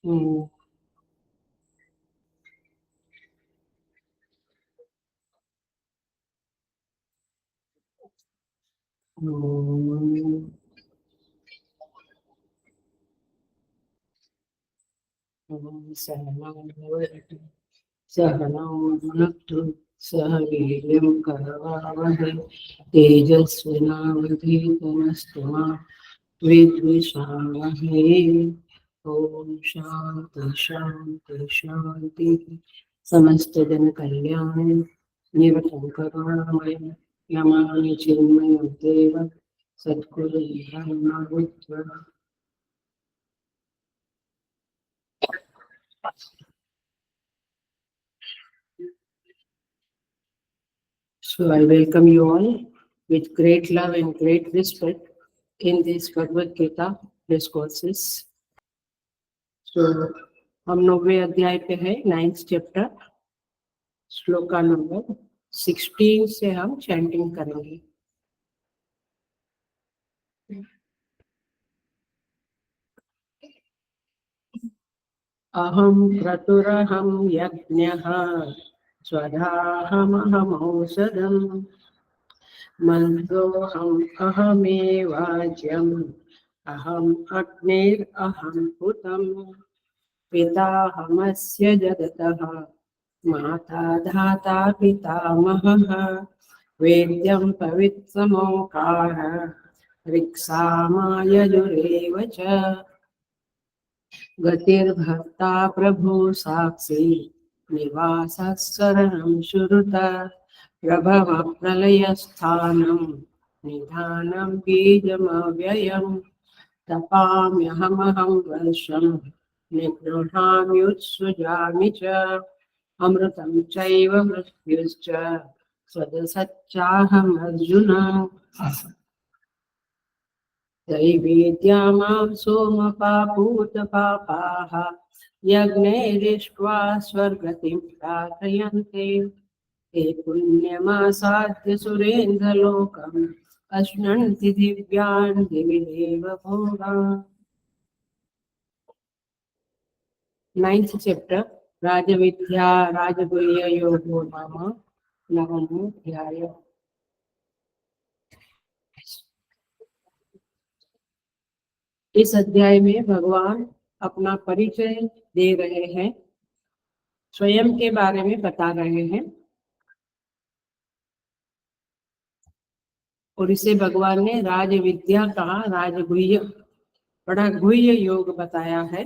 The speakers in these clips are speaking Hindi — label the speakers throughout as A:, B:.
A: हम्म, हम्म, सहना भवतु सहनौ भुनक्तु सह वीर्यं करवावहै तेजस्विनावधीतमस्तु मा विद्विषावहै। ओम शांति शांति शांति। समस्त जन कल्याण निरतं करुणामय नमामि चिन्मय देव सद्गुरु ब्रह्मविद्व। So I welcome you all with great love and great respect in this Bhagavad Gita discourses. So हम 9वें अध्याय पे है, 9th चैप्टर, श्लोका नंबर 16 से हम चैंटिंग करेंगे। अहम क्रतुरहम यज्ञः स्वधाहमहमौषधम् मंदोऽहम् अहमेवाज्यम् अहम् अग्निरहम् हुतम् पिताहमस्य जगतः माता धाता पितामहः वेद्यं पवित्रमोङ्कार ऋक्सामायजुरेव च गतिर्भर्ता प्रभु साक्षी निवासः शरणं शुरुत प्रभव प्रलयस्थानं निधानं बीजमव्ययम् तपाम्यहमहं वर्षं निगृह्णाम्युत्सृजामि च अमृतं चैव मृत्युश्च सदसच्चाहमर्जुन दैवेद्या मां सोमपापूतपापाः यज्ञैरिष्ट्वा स्वर्गतिं प्रार्थयन्ते ते पुण्यमासाद्य सुरेन्द्रलोकम् अश्नन्ति दिव्यान् दिवि देव भोगान्। 9th चैप्टर राजविद्या राजगुह्य योगो नाम 9वां अध्याय। इस अध्याय में भगवान अपना परिचय दे रहे हैं, स्वयं के बारे में बता रहे हैं और इसे भगवान ने राज विद्या का राजगुह्य बड़ा गुह्य योग बताया है।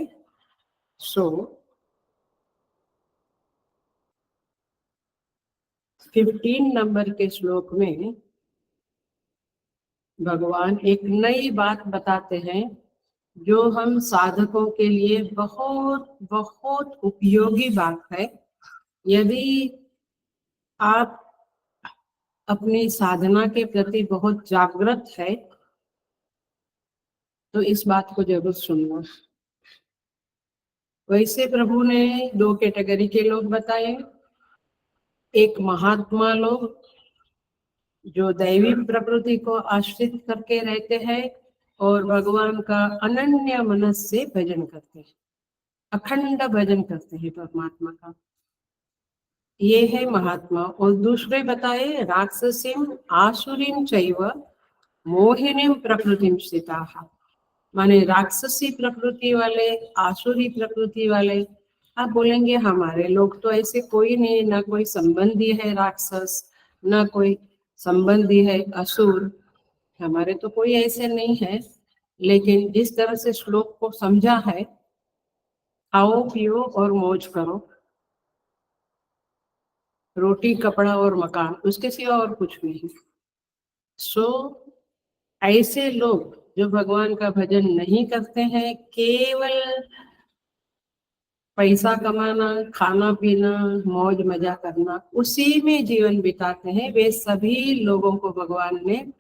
A: सो 15 नंबर के श्लोक में भगवान एक नई बात बताते हैं जो हम साधकों के लिए बहुत बहुत उपयोगी बात है। यदि आप अपनी साधना के प्रति बहुत जागृत है तो इस बात को जरूर सुनना। वैसे प्रभु ने 2 कैटेगरी के लोग बताए, एक महात्मा लोग जो दैवी प्रकृति को आश्रित करके रहते हैं और भगवान का अनन्य मनस से भजन करते हैं, अखंड भजन करते हैं परमात्मा का, ये है महात्मा। और दूसरे बताए राक्षसीम आसुरीम चैव मोहिनीम प्रकृतिम स्थिताः, माने राक्षसी प्रकृति वाले, आसुरी प्रकृति वाले। आप बोलेंगे हमारे लोग तो ऐसे कोई नहीं, ना कोई संबंधी है राक्षस, ना कोई संबंधी है असुर, हमारे तो कोई ऐसे नहीं है। लेकिन जिस तरह से श्लोक को समझा है, खाओ पियो और मौज करो, रोटी कपड़ा और मकान, उसके सिवा और कुछ नहीं। सो ऐसे लोग जो भगवान का भजन नहीं करते हैं, केवल पैसा कमाना, खाना पीना, मौज मजा करना, उसी में जीवन बिताते हैं, वे सभी लोगों को भगवान ने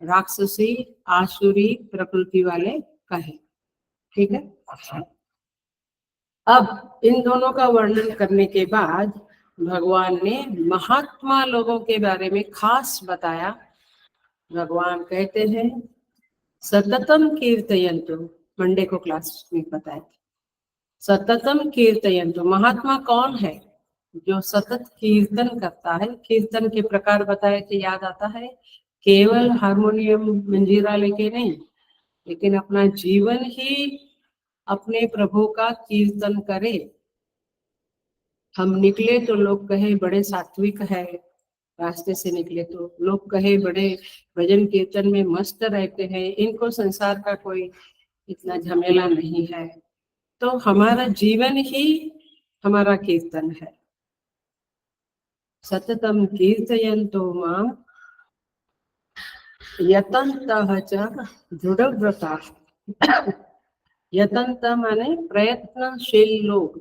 A: राक्षसी आसुरी प्रकृति वाले कहे। ठीक है। अब इन दोनों का वर्णन करने के बाद भगवान ने महात्मा लोगों के बारे में खास बताया। भगवान कहते हैं सततम कीर्तयन्तु, मंडे को क्लास में बताया था, सततम कीर्तयन्तु। महात्मा कौन है? जो सतत कीर्तन करता है। कीर्तन के प्रकार बताए थे, याद आता है? केवल हारमोनियम मंजीरा लेके नहीं, लेकिन अपना जीवन ही अपने प्रभु का कीर्तन करे। हम निकले तो लोग कहे बड़े सात्विक है, रास्ते से निकले तो लोग कहे बड़े भजन कीर्तन में मस्त रहते हैं, इनको संसार का कोई इतना झमेला नहीं है। तो हमारा जीवन ही हमारा कीर्तन है। सततम कीर्तयन्तो मां यतन्तः च दृढ़व्रताः। यतंत माने प्रयत्नशील लोग,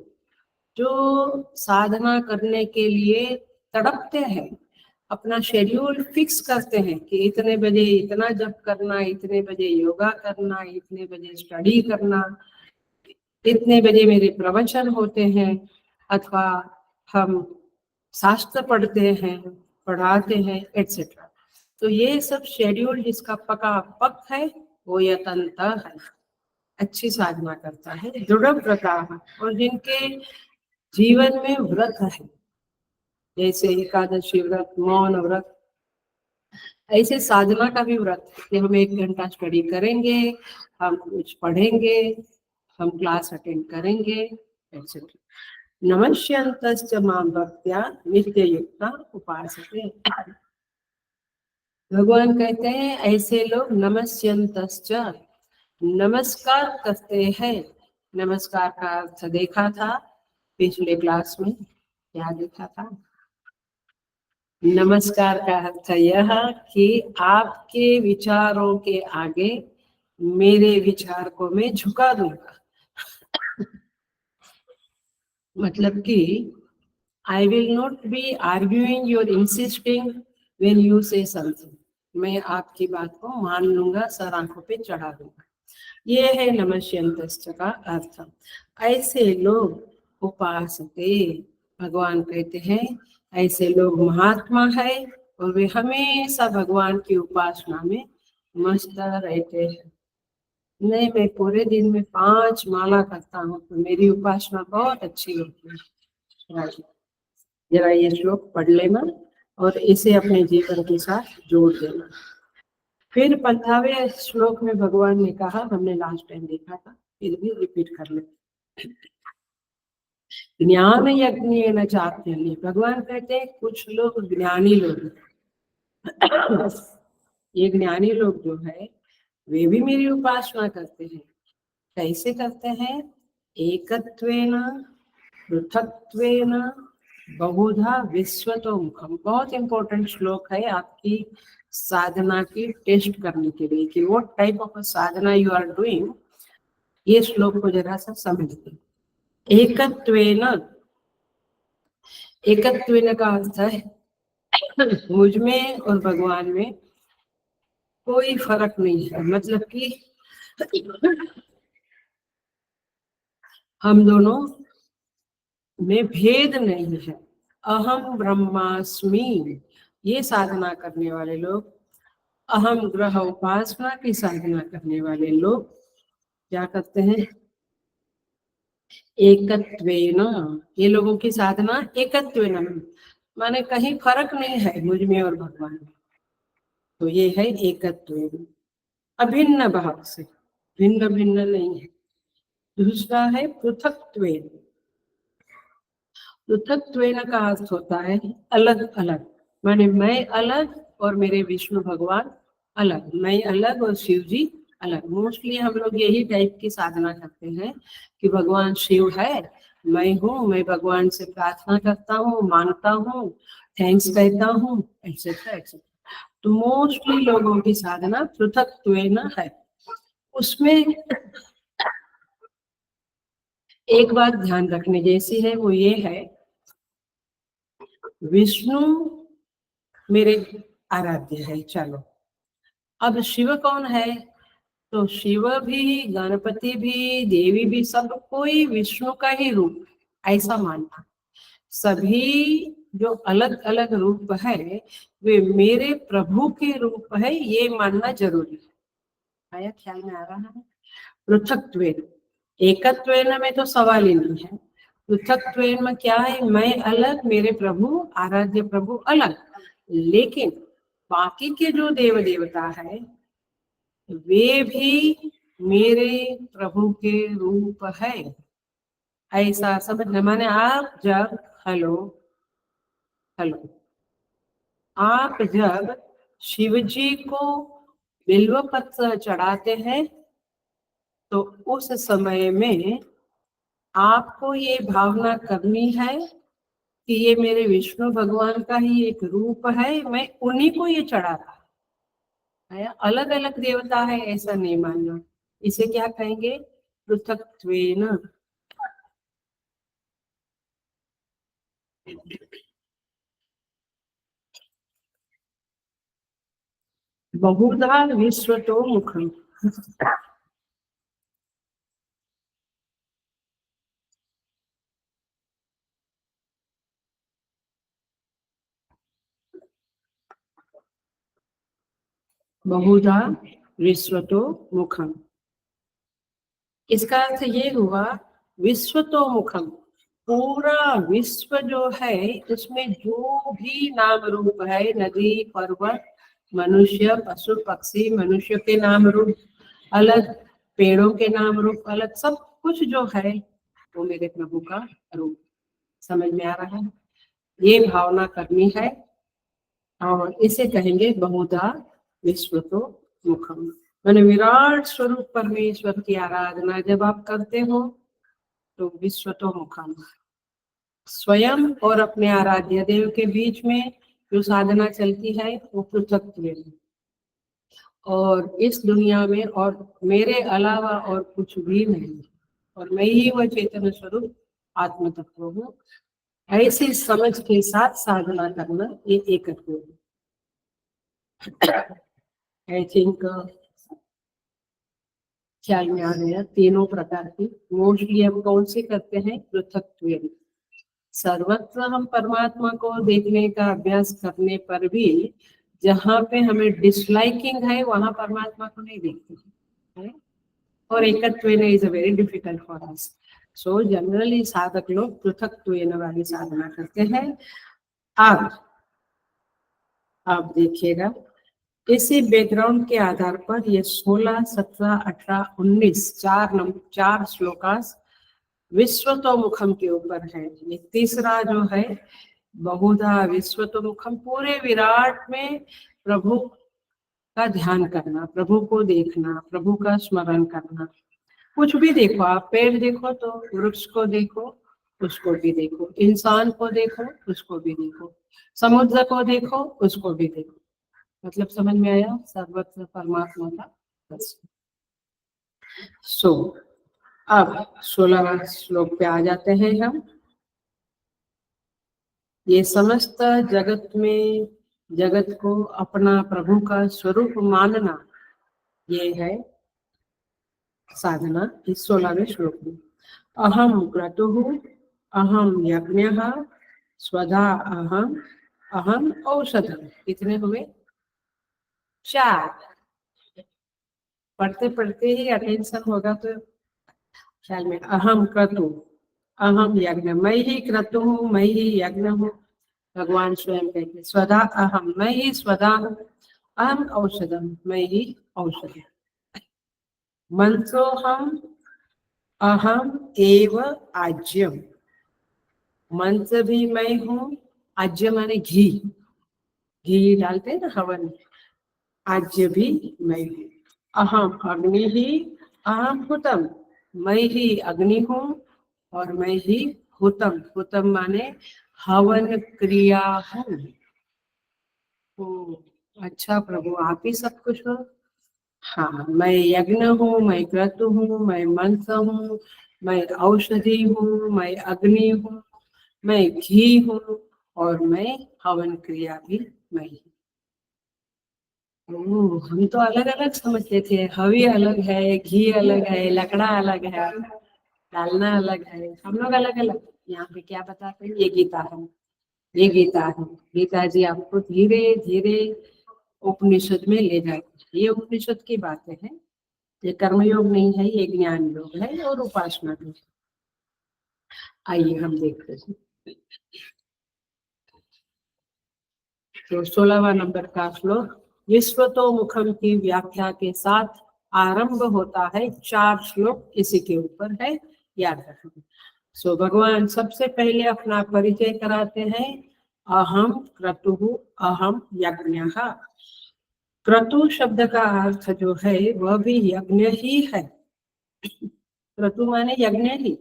A: जो साधना करने के लिए तड़पते हैं, अपना शेड्यूल फिक्स करते हैं कि इतने बजे इतना जप करना, इतने बजे योगा करना, इतने बजे स्टडी करना, इतने बजे मेरे प्रवचन होते हैं, अथवा हम शास्त्र पढ़ते हैं, पढ़ाते हैं, एटसेट्रा। तो ये सब शेड्यूल जिसका पका पक है वो यतंत है, अच्छी साधना करता है, दृढ़ व्रता है। और जिनके जीवन में व्रत है, जैसे एकादशी व्रत, मौन व्रत, ऐसे साधना का भी व्रत है कि हम 1 घंटा स्टडी करेंगे, हम कुछ पढ़ेंगे, हम क्लास अटेंड करेंगे, एक्सेट्रा। नमस्यन्तश्च मां भक्त्या नित्ययुक्ता उपासते। भगवान कहते हैं ऐसे लोग नमस्यन्तश्च, नमस्कार करते हैं। नमस्कार का अर्थ देखा था पिछले क्लास में, क्या देखा था? नमस्कार का अर्थ यह कि आपके विचारों के आगे मेरे विचार को मैं झुका दूंगा। मतलब कि I will not be arguing your insisting when you से समथिंग। मैं आपकी बात को मान लूंगा, सर आंखों पे चढ़ा दूंगा। ये है नमस्यन्तश्च का अर्थ। ऐसे लोग उपासते, भगवान कहते हैं ऐसे लोग महात्मा है और वे हमेशा भगवान की उपासना में मस्त रहते हैं। नहीं, मैं पूरे दिन में 5 माला करता हूँ तो मेरी उपासना बहुत अच्छी होती है। जरा ये श्लोक पढ़ लेना और इसे अपने जीवन के साथ जोड़ देना। फिर 15वें श्लोक में भगवान ने कहा, हमने लास्ट टाइम देखा था, फिर भी रिपीट कर लेते। ज्ञान यज्ञेन चाप्यन्य। भगवान कहते हैं कुछ लोग ज्ञानी लोग, ये ज्ञानी लोग जो है वे भी मेरी उपासना करते हैं। कैसे करते हैं? एकत्वेन पृथक्त्वेन बहुधा विश्वतो मुखम। बहुत इंपॉर्टेंट श्लोक है आपकी साधना की टेस्ट करने के लिए कि what type of sadhana you are doing. ये श्लोक को जरा सा समझते। एकत्वेन, एकत्वेन का अर्थ है मुझ में और भगवान में कोई फर्क नहीं है। मतलब कि हम दोनों में भेद नहीं है। अहम ब्रह्मास्मि, ये साधना करने वाले लोग, अहम ग्रह उपासना की साधना करने वाले लोग क्या करते हैं? एकत्वेन। ये लोगों की साधना एकत्वेन माने कहीं फर्क नहीं है मुझ में और भगवान में, तो ये है एकत्वेन, अभिन्न भाव से, भिन्न भिन्न नहीं है। दूसरा है पृथक्त्वेन। पृथक्त्वेन का अर्थ होता है अलग अलग, माने मैं अलग और मेरे विष्णु भगवान अलग, मैं अलग और शिव जी अलग। मोस्टली हम लोग यही टाइप की साधना करते हैं कि भगवान शिव है, मैं हूँ, मैं भगवान से प्रार्थना करता हूँ, मांगता हूँ, थैंक्स कहता हूँ, एक्सेट्रा एक्सेट्रा। तो मोस्टली लोगों की साधना पृथक्त्वेन है। उसमें एक बात ध्यान रखने जैसी है, वो ये है विष्णु मेरे आराध्य है। चलो, अब शिव कौन है? तो शिव भी, गणपति भी, देवी भी, सब कोई विष्णु का ही रूप, ऐसा मानना। सभी जो अलग अलग रूप है वे मेरे प्रभु के रूप है, ये मानना जरूरी है। आया ख्याल में आ रहा है? पृथक्त्वेन, एकत्वेन में तो सवाल ही नहीं है। पृथकत्वेन में क्या है, मैं अलग, मेरे प्रभु आराध्य प्रभु अलग, लेकिन बाकी के जो देव देवता है वे भी मेरे प्रभु के रूप है। ऐसा समझना, माने आप जब हेलो हेलो आप जब शिव जी को बिल्व पत्र चढ़ाते हैं तो उस समय में आपको ये भावना करनी है कि ये मेरे विष्णु भगवान का ही एक रूप है, मैं उन्हीं को ये चढ़ाता है, अलग अलग देवता है ऐसा नहीं मानना। इसे क्या कहेंगे, पृथक्त्वेन। बहुधा विश्वतो मुखम। बहुधा विश्वतो मुखम, इसका अर्थ ये हुआ विश्वतो मुखम, पूरा विश्व जो है उसमें जो भी नाम रूप है, नदी पर्वत मनुष्य पशु पक्षी, मनुष्य के नाम रूप अलग, पेड़ों के नाम रूप अलग, सब कुछ जो है वो मेरे प्रभु का रूप। समझ में आ रहा है, ये भावना करनी है और इसे कहेंगे बहुधा विश्वतो मुखम। मैंने विराट स्वरूप परमेश्वर की आराधना जब आप करते हो तो विश्वतो मुखम, स्वयं और अपने आराध्य देव के बीच में जो साधना चलती है वो पृथकत्व है, और इस दुनिया में और मेरे अलावा और कुछ भी नहीं, और मैं ही वह चैतन्य स्वरूप आत्म तत्व हूँ। ऐसी समझ के साथ साधना करना ये एकत्व है। आई थिंक ख्याल में आ गया तीनों प्रकार की। मोस्टली हम कौन से करते हैं, पृथकत्व। सर्वत्र हम परमात्मा को देखने का अभ्यास करने पर भी जहाँ पे हमें डिसलाइकिंग है वहां परमात्मा को नहीं देखते हैं, और एकत्व is a very difficult for us. So generally साधक लोग पृथकत्व वाली साधना करते हैं। आप देखिएगा, इसी बैकग्राउंड के आधार पर ये 16, 17, 18, 19 चार श्लोकास विश्वतोमुखम के ऊपर है। ये तीसरा जो है बहुधा विश्वतोमुखम, पूरे विराट में प्रभु का ध्यान करना, प्रभु को देखना, प्रभु का स्मरण करना। कुछ भी देखो, आप पेड़ देखो तो वृक्ष को देखो, उसको भी देखो, इंसान को देखो, उसको भी देखो, समुद्र को देखो, उसको भी देखो। मतलब समझ में आया, सर्वत्र परमात्मा का दर्शन। सो अब 16वां श्लोक पे आ जाते हैं हम। ये समस्त जगत में जगत को अपना प्रभु का स्वरूप मानना, ये है साधना इस 16वें श्लोक में। अहम क्रतुः, अहम यज्ञः, स्वधा अहम, अहम औषधम। कितने हुए, 4। पढ़ते पढ़ते ही अटेंशन होगा तो ख्याल में। अहम क्रतु, अहम यज्ञ, मैं ही क्रतु हूँ, मैं ही यज्ञ हूँ। भगवान स्वयं कहते स्वधा अहम, मैं ही स्वधा हूँ, अहम औषधम, मैं ही औषध। मंत्रोहम अहम एव आज्यम, मंत्र भी मैं हूँ, आज्य माने घी, घी डालते हैं ना हवन में, आज्य भी मैं हूँ। अहम अग्नि ही, अहम हुतम, मैं ही अग्नि हूँ और मैं ही हुतम, हुतम माने हवन क्रिया हूँ। अच्छा प्रभु आप ही सब कुछ हो। हाँ, मैं यज्ञ हूँ, मैं क्रतु हूँ, मैं मंत्र हूँ, मैं औषधि हूँ, मैं अग्नि हूँ, मैं घी हूँ और मैं हवन क्रिया भी मैं हूँ। हम तो अलग अलग समझते थे, हवी अलग है, घी अलग है, लकड़ा अलग है, डालना अलग है, हम लोग अलग अलग। यहाँ पे क्या बताते हैं, ये गीता है, ये गीता है। गीता जी आपको धीरे धीरे उपनिषद में ले जाएगी, ये उपनिषद की बातें हैं। ये कर्मयोग नहीं है, ये ज्ञान योग है और उपासना भी। आइए हम देखते हैं। तो 16वां नंबर का श्लोक, विश्वतो मुखम की व्याख्या के साथ आरंभ होता है। 4 श्लोक इसी के ऊपर है, याद रखना। सो भगवान सबसे पहले अपना परिचय कराते हैं। अहम क्रतुः अहम यज्ञः। क्रतु शब्द का अर्थ जो है वह भी यज्ञ ही है। क्रतु माने यज्ञ ही,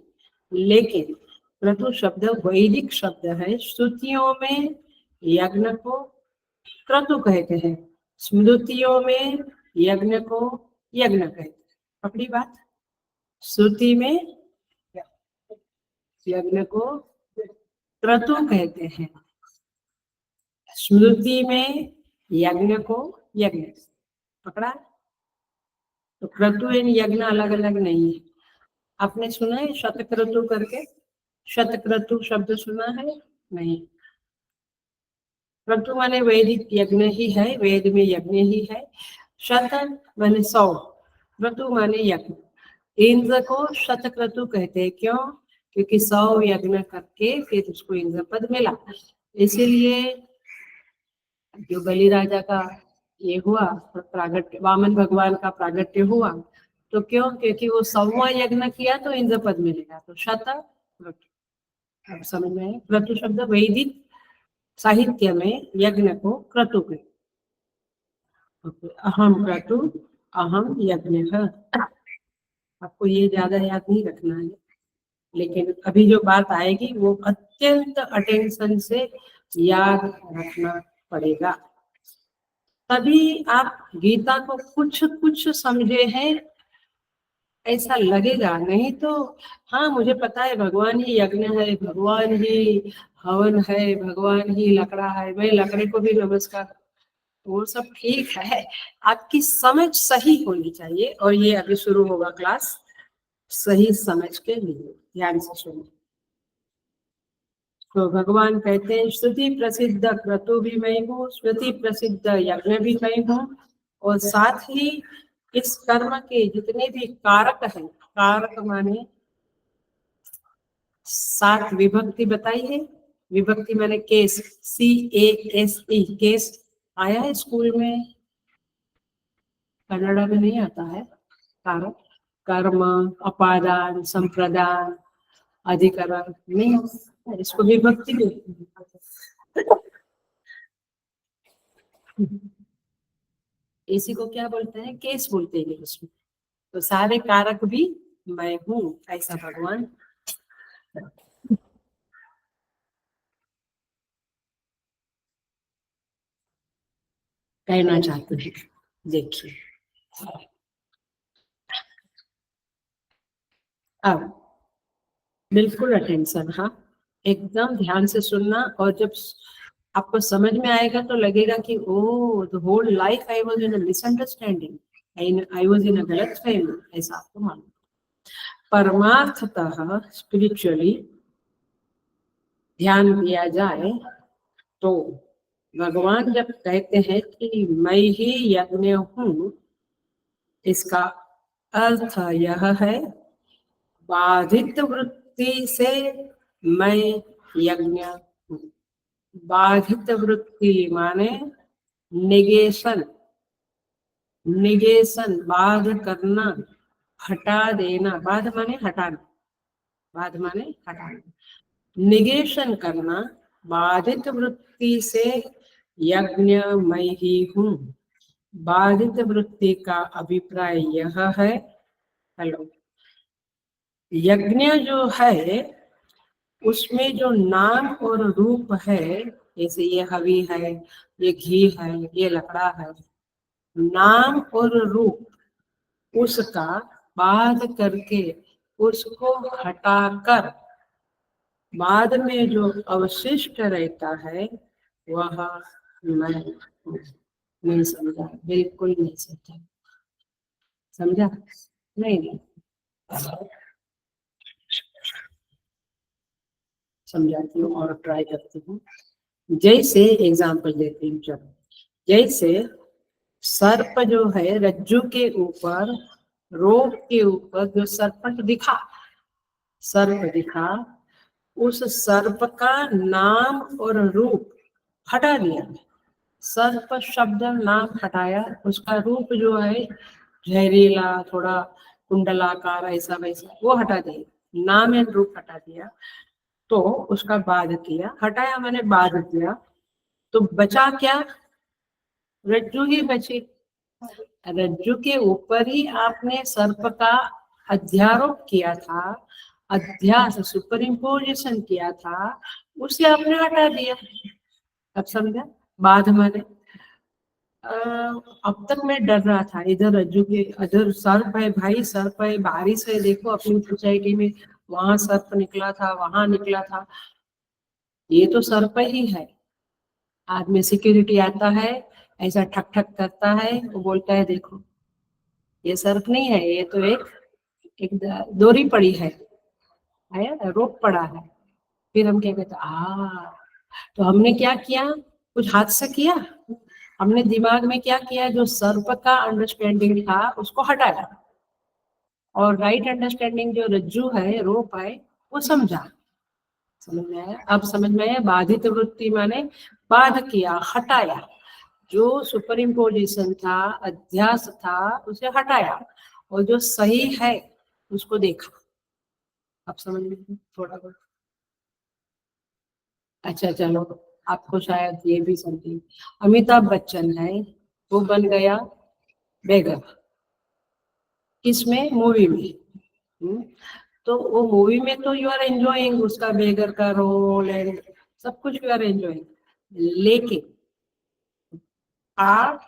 A: लेकिन क्रतु शब्द वैदिक शब्द है। श्रुतियों में यज्ञ को क्रतु कहते हैं, स्मृतियों में यज्ञ को यज्ञ कहते हैं। पकड़ी बात? श्रुति में यज्ञ को क्रतु कहते हैं, स्मृति में यज्ञ को यज्ञ। पकड़ा? तो क्रतु एवं यज्ञ अलग अलग नहीं है। आपने सुना है शतक्रतु करके? शतक्रतु शब्द सुना है? नहीं। क्रतु माने वैदिक यज्ञ ही है, वेद में यज्ञ ही है। शत माने 100, क्रतु माने यज्ञ। इंद्र को शतक्रतु कहते हैं, क्यों? क्योंकि 100 यज्ञ करके फिर उसको इंद्र पद मिला। इसीलिए जो बलि राजा का ये हुआ प्रागट्य, वामन भगवान का प्रागट्य हुआ, तो क्यों? क्योंकि वो 100वां यज्ञ किया तो इंद्र पद मिलेगा। तो शत क्रतु। अब समझ में आए? क्रतु शब्द वैदिक साहित्य में यज्ञ को क्रतु कहते। अहम क्रतु अहम यज्ञ। आपको ये ज्यादा याद नहीं रखना है, लेकिन अभी जो बात आएगी वो अत्यंत अटेंशन से याद रखना पड़ेगा, तभी आप गीता को कुछ कुछ समझे हैं ऐसा लगेगा। नहीं तो हाँ मुझे पता है भगवान ही यज्ञ है, भगवान ही हवन है, भगवान ही लकड़ा है, मैं लकड़े को भी नमस्कार, वो सब ठीक है। आपकी समझ सही होनी चाहिए। और ये अभी शुरू होगा क्लास, सही समझ के लिए ध्यान से सुनो। तो भगवान कहते हैं श्रुति प्रसिद्ध क्रतु भी मैं हूँ, श्रुति प्रसिद्ध यज्ञ भी मैं हूँ, और साथ ही इस कर्म के जितने भी कारक हैं, कारक माने 7 विभक्ति बताई है। विभक्ति माने केस, CASE, केस आया है स्कूल में? कन्नड़ा में नहीं आता है। कारक, कर्म, अपादान, संप्रदान, अधिकरण नहीं, इसको विभक्ति में। इसी को क्या बोलते हैं? केस बोलते हैं इंग्लिश में। तो सारे कारक भी मैं हूँ, ऐसा भगवान कहना चाहते हैं। देखिए अब बिल्कुल अटेंशन, हाँ एकदम ध्यान से सुनना। और जब आपको समझ में आएगा तो लगेगा कि oh the whole life I was in a misunderstanding, I was in a गलतफहमी, ऐसा आपको मालूम। परमार्थतः स्पिरिचुअली ध्यान दिया जाए तो भगवान जब कहते हैं कि मैं ही यज्ञ हूँ, इसका अर्थ यह है बाधित वृत्ति से मैं यज्ञ हूँ। बाधित वृत्ति माने निगेशन, निगेशन बाध करना, हटा देना। बाध माने हटाना, बाध माने हटाना, निगेशन करना। बाधित वृत्ति से यज्ञ मैं ही हूँ। बाधित वृत्ति का अभिप्राय यह है, हेलो, यज्ञ जो है उसमें जो नाम और रूप है, जैसे ये हवी है, ये घी है, ये लकड़ा है, नाम और रूप उसका बाध करके उसको हटाकर बाद में जो अवशिष्ट रहता है वह मैं हूँ। नहीं समझा? बिल्कुल नहीं समझा। समझा? नहीं समझाती हूँ और ट्राई करती हूँ। जैसे एग्जाम्पल देती हूँ, चलो जैसे सर्प जो है रज्जू के ऊपर रोप के ऊपर जो सर्प दिखा, उस सर्प का नाम और रूप हटा दिया। सर्प शब्द नाम हटाया, उसका रूप जो है जहरीला, थोड़ा कुंडलाकार, ऐसा वैसा, वो हटा दिया, नाम एंड रूप हटा दिया। तो उसका बाध किया, हटाया मैंने बाध किया, तो बचा क्या? रज्जु ही बची। रज्जु के ऊपर ही आपने सर्प का अध्यारोप किया था, अध्यास सुपर इम्पोजिशन किया था, उसे आपने हटा दिया। अब समझा? बाध माने अब तक मैं डर रहा था, इधर रज्जु के, इधर सर्प है, भाई सर्प है, बारिश है, देखो अपनी सोसाइटी में वहां सर्प निकला था, वहां निकला था, ये तो सर्प ही है। आदमी सिक्योरिटी आता है, ऐसा ठक ठक करता है, वो बोलता है देखो ये सर्प नहीं है, ये तो एक डोरी पड़ी है रोप पड़ा है। फिर हम क्या कहते, तो हमने क्या किया? कुछ हाथ से किया? हमने दिमाग में क्या किया? जो सर्प का अंडरस्टैंडिंग था उसको हटाया, और राइट अंडरस्टैंडिंग जो रज्जू है, रोप है, वो समझा। समझ में आया? अब समझ में आया? बाधित वृत्ति माने बाध किया, हटाया, जो सुपर इम्पोजिशन था, अध्यास था, उसे हटाया, और जो सही है उसको देखा। अब समझ में थोड़ा बहुत? अच्छा चलो, आपको शायद ये भी समझे। अमिताभ बच्चन है, वो बन गया बेगर, किसमें? मूवी में। तो वो मूवी में तो यू आर एंजॉइंग उसका बेगर का रोल एंड सब कुछ यू आर एंजॉइंग, लेकिन आप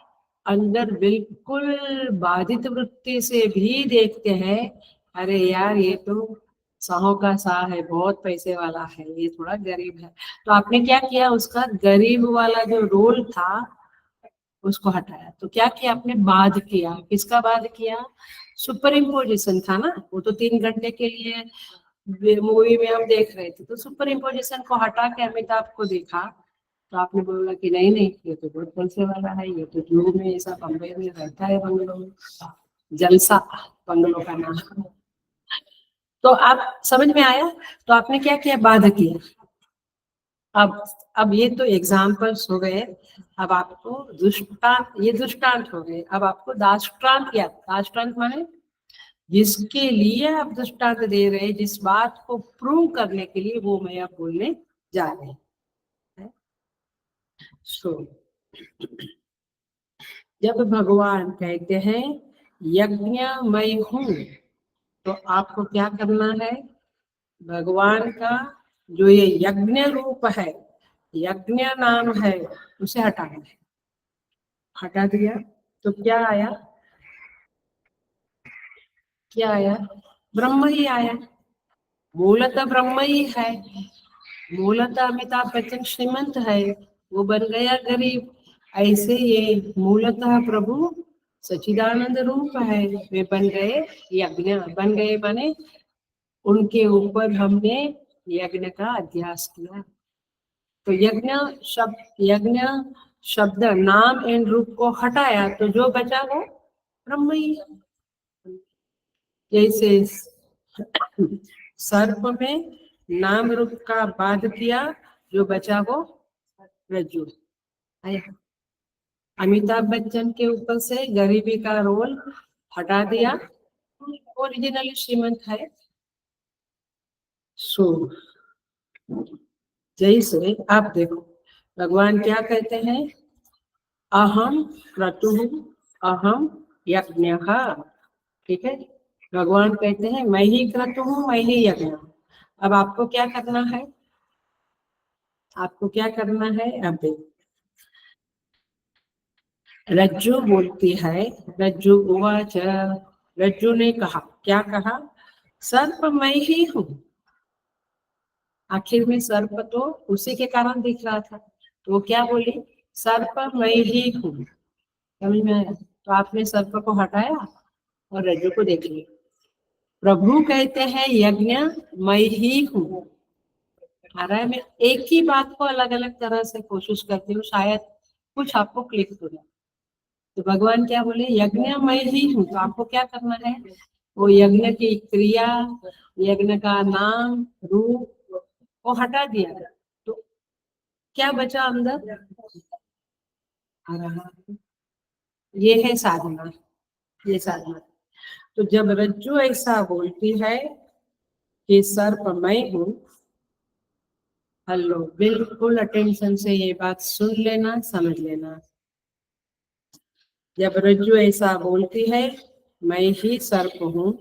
A: अंदर बिल्कुल बाधित वृत्ति से भी देखते हैं, अरे यार ये तो साहों का सा है, बहुत पैसे वाला है, ये थोड़ा गरीब है। तो आपने क्या किया? उसका गरीब वाला जो रोल था उसको हटाया। तो क्या किया आपने? बाध किया। किसका बाध किया? सुपर इम्पोजिशन था ना, वो तो 3 घंटे के लिए मूवी में हम देख रहे थे, तो सुपर इम्पोजिशन को हटा के अमिताभ को देखा, तो आपने बोला कि नहीं नहीं, ये तो बहुत पैसे वाला है, ये तो जू में, ऐसा बम्बई में रहता है बंगलो में, जलसा बंगलो का नाम। तो आप समझ में आया? तो आपने क्या किया? बाध किया। अब ये तो एग्जाम्पल्स हो गए। अब आपको दृष्टांत, ये दृष्टांत हो गए, अब आपको दाष्टांत या दाष्टांत माने जिसके लिए आप दृष्टांत दे रहे हैं, जिस बात को प्रूव करने के लिए, वो मैं अब बोलने जा रहे हैं। सो जब भगवान कहते हैं यज्ञ मैं हूं, तो आपको क्या करना है? भगवान का जो ये यज्ञ रूप है, यज्ञ नाम है, उसे हटाना है। हटा दिया तो क्या आया? क्या आया? ब्रह्म ही आया। मूलतः ब्रह्म ही है। मूलतः अमिताभ बच्चन श्रीमंत है, वो बन गया गरीब। ऐसे ये मूलतः प्रभु सच्चिदानंद रूप है, वे बन गए यज्ञ। बन गए माने उनके ऊपर हमने यज्ञ का अध्यास किया। तो यज्ञ शब्द नाम एंड रूप को हटाया, तो जो बचा वो ब्रह्म ही है। जैसे सर्प में नाम रूप का बाध किया, जो बचा वो रज्जु है। अमिताभ बच्चन के ऊपर से गरीबी का रोल हटा दिया, ओरिजिनली श्रीमंत है। सो जैसे आप देखो, भगवान क्या कहते हैं? अहम क्रतुः अहम यज्ञः। ठीक है, भगवान कहते हैं मैं ही क्रतु हूँ, मैं ही यज्ञ। अब आपको क्या करना है? आपको क्या करना है? अब देखो, रज्जु बोलती है, रज्जु उवाच, रज्जु ने कहा, क्या कहा? सर्प मैं ही हूँ। आखिर में सर्प तो उसी के कारण दिख रहा था, तो वो क्या बोली? सर्प मैं ही हूँ। समझ में आया? तो आपने सर्प को हटाया और रज्जु को देख लिया। प्रभु कहते हैं यज्ञ मैं ही हूँ। आ रहा है? मैं एक ही बात को अलग अलग तरह से कोशिश करती हूँ, शायद कुछ आपको क्लिक हो जाए। तो भगवान क्या बोले, यज्ञ मैं ही हूँ, तो आपको क्या करना है, वो यज्ञ की क्रिया, यज्ञ का नाम, रूप वो हटा दिया, तो क्या बचा अंदर, आ रहा, ये है साधना, ये साधना। तो जब रज्जु ऐसा बोलती है कि सर्प मैं हूँ, हेलो, बिल्कुल अटेंशन से ये बात सुन लेना, समझ लेना। जब रज्जु ऐसा बोलती है मैं ही सर्प हूँ,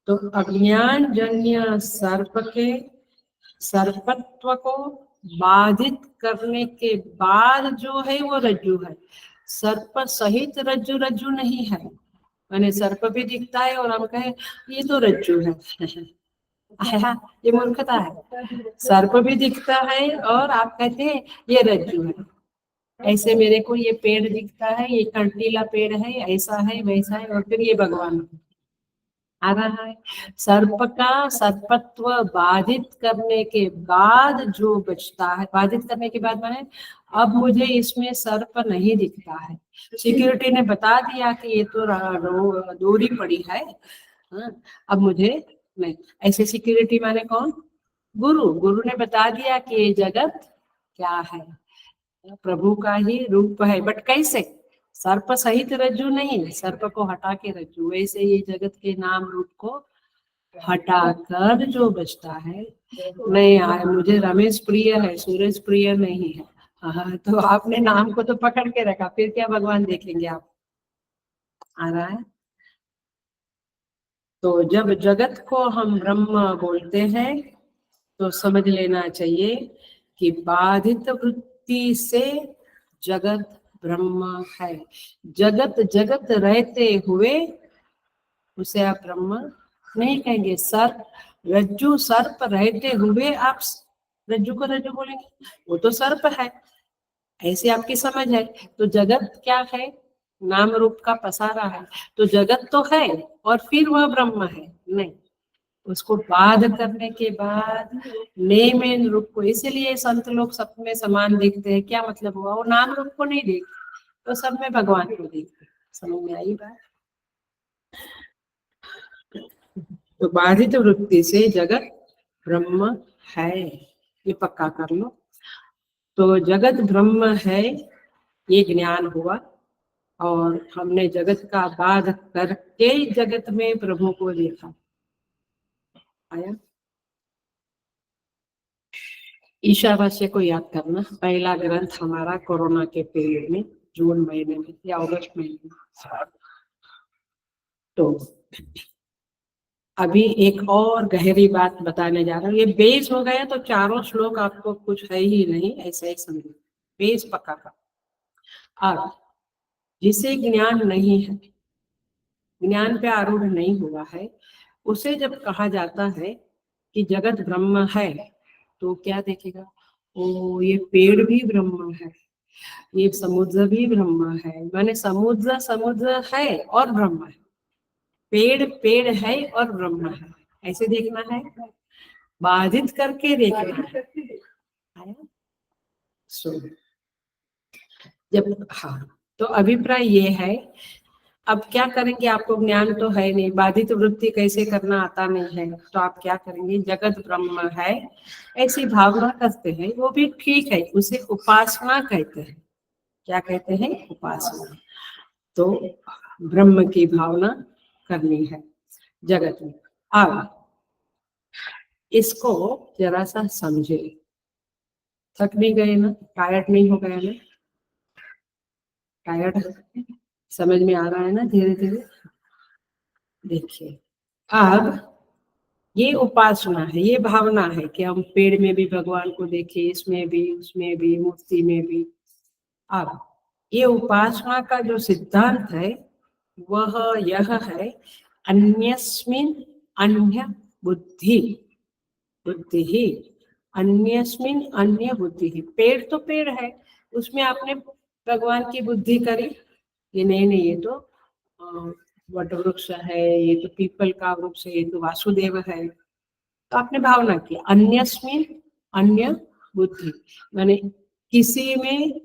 A: तो अज्ञान जन्य सर्प के सर्पत्व को बाधित करने के बाद जो है वो रज्जु है। सर्प सहित रज्जु रज्जु नहीं है, मैंने सर्प भी दिखता है और हम कहे ये तो रज्जु है आया, ये मूर्खता है। सर्प भी दिखता है और आप कहते हैं ये रज्जु है। ऐसे मेरे को ये पेड़ दिखता है, ये कंटीला पेड़ है, ऐसा है वैसा है, और फिर ये भगवान आ रहा है। सर्प का सर्पत्व बाधित करने के बाद जो बचता है, बाधित करने के बाद माने अब मुझे इसमें सर्प नहीं दिखता है, सिक्योरिटी ने बता दिया कि ये तो डोरी पड़ी है, हाँ, अब मुझे नहीं। ऐसे सिक्योरिटी माने कौन, गुरु, गुरु ने बता दिया कि ये जगत क्या है, प्रभु का ही रूप है, बट कैसे, सर्प सहित रज्जु नहीं, सर्प को हटा के रज्जु, वैसे ये जगत के नाम रूप को हटाकर जो बचता है, नहीं यार मुझे रमेश प्रिय है, सूरज प्रिय नहीं है, हाँ, तो आपने नाम को तो पकड़ के रखा, फिर क्या भगवान देखेंगे आप, आ रहा है। तो जब जगत को हम ब्रह्म बोलते हैं तो समझ लेना चाहिए कि बाधित वृत्ति से जगत ब्रह्म है। जगत जगत रहते हुए उसे आप ब्रह्म नहीं कहेंगे। सर्प, रज्जु सर्प रहते हुए आप रज्जु को रज्जु बोलेंगे, वो तो सर्प है, ऐसी आपकी समझ है। तो जगत क्या है, नाम रूप का पसारा है, तो जगत तो है और फिर वह ब्रह्म है, नहीं, उसको बाध करने के बाद नेम रूप को, इसीलिए संत लोग सब में समान देखते हैं, क्या मतलब हुआ, वो नाम रूप को नहीं देखते, तो सब में भगवान को देखते। समझ में आई बात। तो बाधित वृत्ति से जगत ब्रह्म है, ये पक्का कर लो। तो जगत ब्रह्म है, ये ज्ञान हुआ, और हमने जगत का बाध करके जगत में प्रभु को देखा। आया, ईशावास्य को याद करना, पहला ग्रंथ हमारा कोरोना के पीरियड में, जून महीने में या अगस्त महीने में। तो अभी एक और गहरी बात बताने जा रहा हूँ, ये बेस हो गया तो चारों श्लोक आपको कुछ है ही नहीं, ऐसा ही समझो, बेस पक्का का। अब जिसे ज्ञान नहीं है, ज्ञान पे आरूढ़ नहीं हुआ है, उसे जब कहा जाता है कि जगत ब्रह्म है, तो क्या देखेगा, ओ ये पेड़ भी ब्रह्म है, ये समुद्र भी ब्रह्म है, माने समुद्र समुद्र है और ब्रह्म है, पेड़ पेड़ है और ब्रह्म है, ऐसे देखना है, बाधित करके देखना है। सो जब, हाँ, तो अभिप्राय ये है, अब क्या करेंगे, आपको ज्ञान तो है नहीं, बाधित वृत्ति कैसे करना आता नहीं है, तो आप क्या करेंगे, जगत ब्रह्म है ऐसी भावना करते हैं, वो भी ठीक है, उसे उपासना कहते हैं। क्या कहते हैं, उपासना। तो ब्रह्म की भावना करनी है जगत में। अब इसको जरा सा समझे, थक नहीं गए ना, टायर्ड नहीं हो गया ना, टायर्ड समझ में आ रहा है ना, धीरे धीरे देखिए। अब ये उपासना है, ये भावना है कि हम पेड़ में भी भगवान को देखें, इसमें भी, उसमें भी, मूर्ति में भी। अब ये उपासना का जो सिद्धांत है वह यह है, अन्यस्मिन अन्य बुद्धि, बुद्धि ही अन्यस्मिन अन्य बुद्धि ही। पेड़ तो पेड़ है, उसमें आपने भगवान की बुद्धि करी, ये नहीं ये तो वट वृक्ष है, ये तो पीपल का वृक्ष है, ये तो वासुदेव है, तो आपने भावना की अन्यस्मिन अन्य बुद्धि, माने किसी में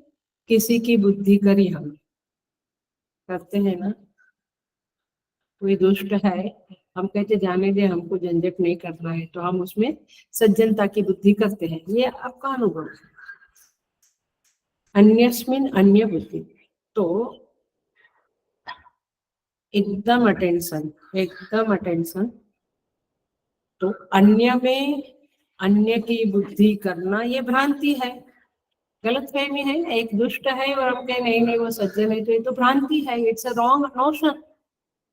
A: किसी की बुद्धि करी हमने, करते हैं ना, कोई दुष्ट है, हम कहते जाने दे, हमको झंझट नहीं करना है, तो हम उसमें सज्जनता की बुद्धि करते हैं। ये आपका अनुभव है। अन्यस्मिन अन्य बुद्धि, तो एकदम अटेंशन, एकदम अटेंशन। तो अन्य में अन्य की बुद्धि करना ये भ्रांति है, गलत फहमी है। एक दुष्ट है और हम कहें नहीं नहीं वो सज्जन है, तो ये तो भ्रांति है, इट्स अ रॉन्ग नोशन।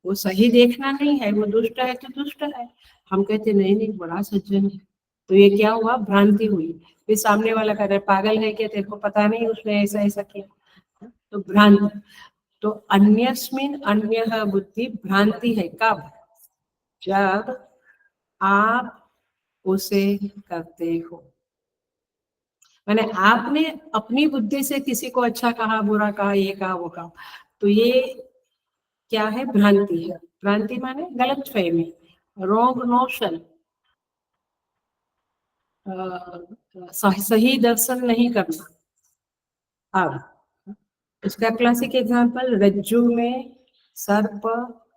A: वो सही देखना नहीं है, वो दुष्ट है तो दुष्ट है, हम कहते नहीं नहीं बड़ा सज्जन है, तो ये क्या हुआ, भ्रांति हुई। फिर सामने वाला कह रहा है पागल है क्या, तेरे को पता नहीं उसने ऐसा ऐसा किया, तो भ्रांति। तो अन्यस्मिन अन्य बुद्धि भ्रांति है कब, जब आप उसे करते हो। मैंने आपने अपनी बुद्धि से किसी को अच्छा कहा, बुरा कहा, ये कहा वो कहा, तो ये क्या है, भ्रांति है। भ्रांति माने गलत फहमी, रॉन्ग नोशन, सही दर्शन नहीं करना। अब इसका क्लासिक एग्जांपल, रज्जू में सर्प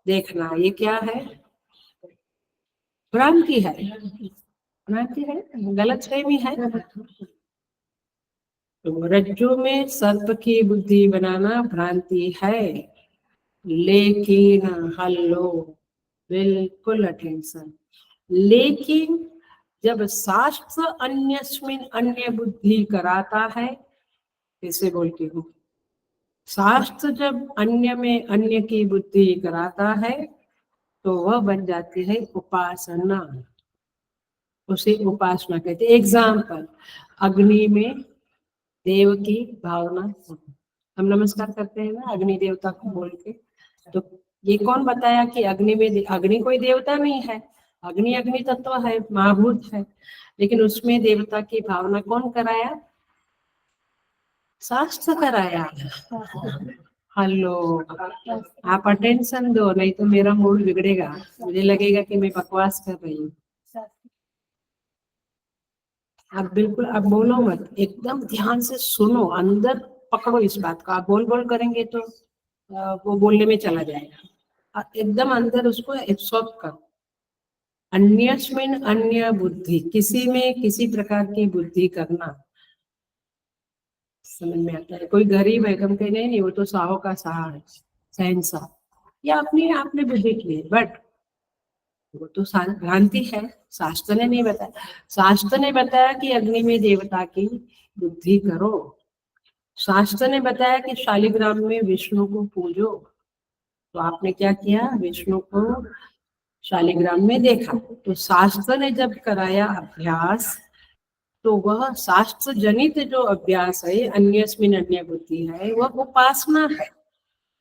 A: देखना, ये क्या है, भ्रांति है, भ्रांति है, गलत फहमी है। तो रज्जू में सर्प की बुद्धि बनाना भ्रांति है, लेकिन हल्लो, बिल्कुल अटेंशन, लेकिन जब शास्त्र अन्यस्मिन अन्य बुद्धि कराता है, कैसे बोलती हूँ, शास्त्र जब अन्य में अन्य की बुद्धि कराता है तो वह बन जाती है उपासना, उसे उपासना कहते हैं। एग्जाम्पल, अग्नि में देव की भावना, हम नमस्कार करते हैं ना अग्नि देवता को बोल के, तो ये कौन बताया कि अग्नि में, अग्नि कोई देवता नहीं है, अग्नि अग्नि तत्व है, महाभूत है, लेकिन उसमें देवता की भावना कौन कराया, शास्त्र कराया। हेलो, आप अटेंशन दो, नहीं तो मेरा मूड बिगड़ेगा, मुझे लगेगा कि मैं बकवास कर रही हूँ। आप बिल्कुल, आप बोलो मत, एकदम ध्यान से सुनो, अंदर पकड़ो इस बात को। आप बोल बोल करेंगे तो वो बोलने में चला जाएगा, एकदम अंदर उसको एब्सॉर्ब करो। अन्यस्मिन अन्य बुद्धि, किसी में किसी प्रकार की बुद्धि करना, समझ में आता है। कोई गरीब है, हम कहे नहीं नहीं वो तो साहो का साहा है, शहनशाह, या अपनी आपने बुद्धि की है, बट वो तो भ्रांति है, शास्त्र ने नहीं बताया। शास्त्र ने बताया कि अग्नि में देवता की बुद्धि करो, शास्त्र ने बताया कि शालिग्राम में विष्णु को पूजो, तो आपने क्या किया, विष्णु को शालिग्राम में देखा। तो शास्त्र ने जब कराया अभ्यास, तो वह शास्त्र जनित जो अभ्यास है, अन्यस्मिन अन्य बुद्धि है, वह उपासना है।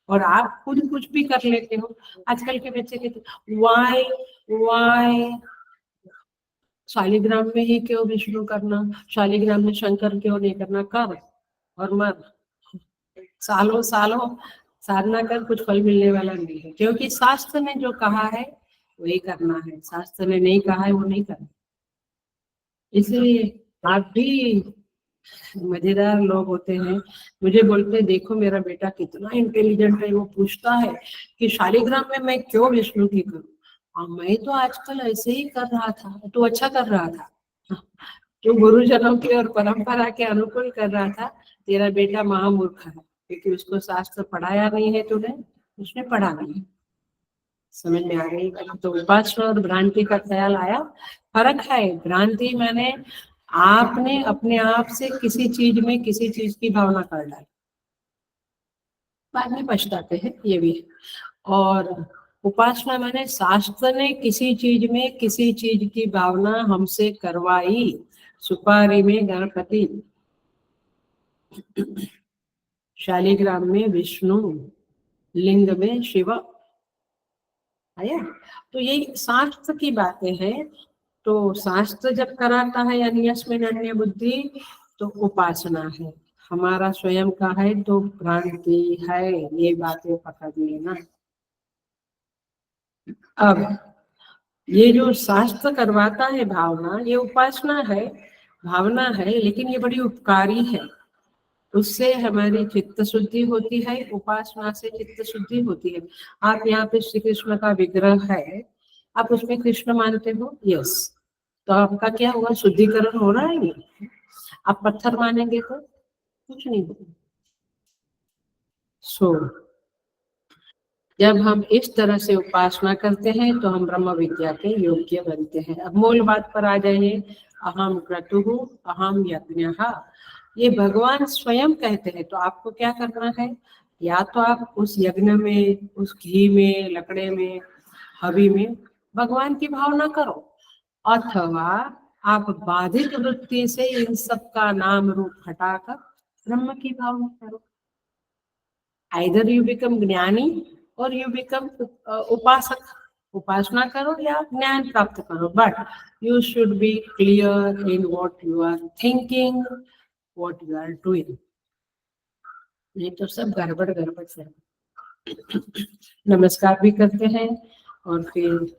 A: और आप खुद कुछ भी कर लेते हो। आजकल के बच्चे कहते वाई वाई, शालिग्राम में ही क्यों विष्णु करना, शालिग्राम में शंकर क्यों नहीं करना, कर और मत, सालों सालों साधना कर, कुछ फल मिलने वाला नहीं है, क्योंकि शास्त्र ने जो कहा है वही करना है, शास्त्र ने नहीं कहा है वो नहीं करना। इसलिए आप भी, मजेदार लोग होते हैं, मुझे बोलते हैं देखो मेरा बेटा कितना इंटेलिजेंट है, वो पूछता है कि शालिग्राम में मैं क्यों विष्णु की करूं, और मैं तो आजकल ऐसे ही कर रहा था, तो अच्छा कर रहा था, जो गुरुजनों की और परंपरा के अनुकूल कर रहा था। तेरा बेटा महामूर्ख है, क्योंकि उसको शास्त्र पढ़ाया नहीं है, तूने, उसने पढ़ा नहीं। समझ में आ गई। तो उपासना और भ्रांति का ख्याल आया, फर्क है। भ्रांति मैंने आपने अपने आप से किसी चीज में किसी चीज की भावना कर डाली, बाद में पछताते हैं, ये भी। और उपासना मैंने शास्त्र ने किसी चीज में किसी चीज की भावना हमसे करवाई, सुपारी में गणपति, शालिग्राम में विष्णु, लिंग में शिव, आया। तो ये शास्त्र की बातें हैं। तो शास्त्र जब कराता है अन्यस्मिन अन्य बुद्धि, तो उपासना है, हमारा स्वयं का है तो भ्रांति है, ये बातें पकड़ लेना। अब ये जो शास्त्र करवाता है भावना, ये उपासना है, भावना है, लेकिन ये बड़ी उपकारी है। उससे हमारी चित्त शुद्धि होती है, उपासना से चित्त शुद्धि होती है। आप यहाँ पे श्री कृष्ण का विग्रह है, आप उसमें कृष्ण मानते हो, यस, तो आपका क्या हुआ, शुद्धिकरण हो रहा है ये। आप पत्थर मानेंगे तो कुछ नहीं होगा। सो जब हम इस तरह से उपासना करते हैं तो हम ब्रह्म विद्या के योग्य बनते हैं। अब मूल बात पर आ जाइए, अहम क्रतुः अहम यज्ञः, ये भगवान स्वयं कहते हैं। तो आपको क्या करना है, या तो आप उस यज्ञ में, उस घी में, लकड़े में, हवि में भगवान की भावना करो, अथवा आप बाधित वृत्ति से इन सब का नाम रूप हटाकर ब्रह्म की भावना करो। either you become ज्ञानी और you become उपासक, उपासना करो या ज्ञान प्राप्त करो, but you should be clear in what you are thinking, what you are doing। नहीं तो सब गड़बड़ गड़बड़ से नमस्कार भी करते हैं और फिर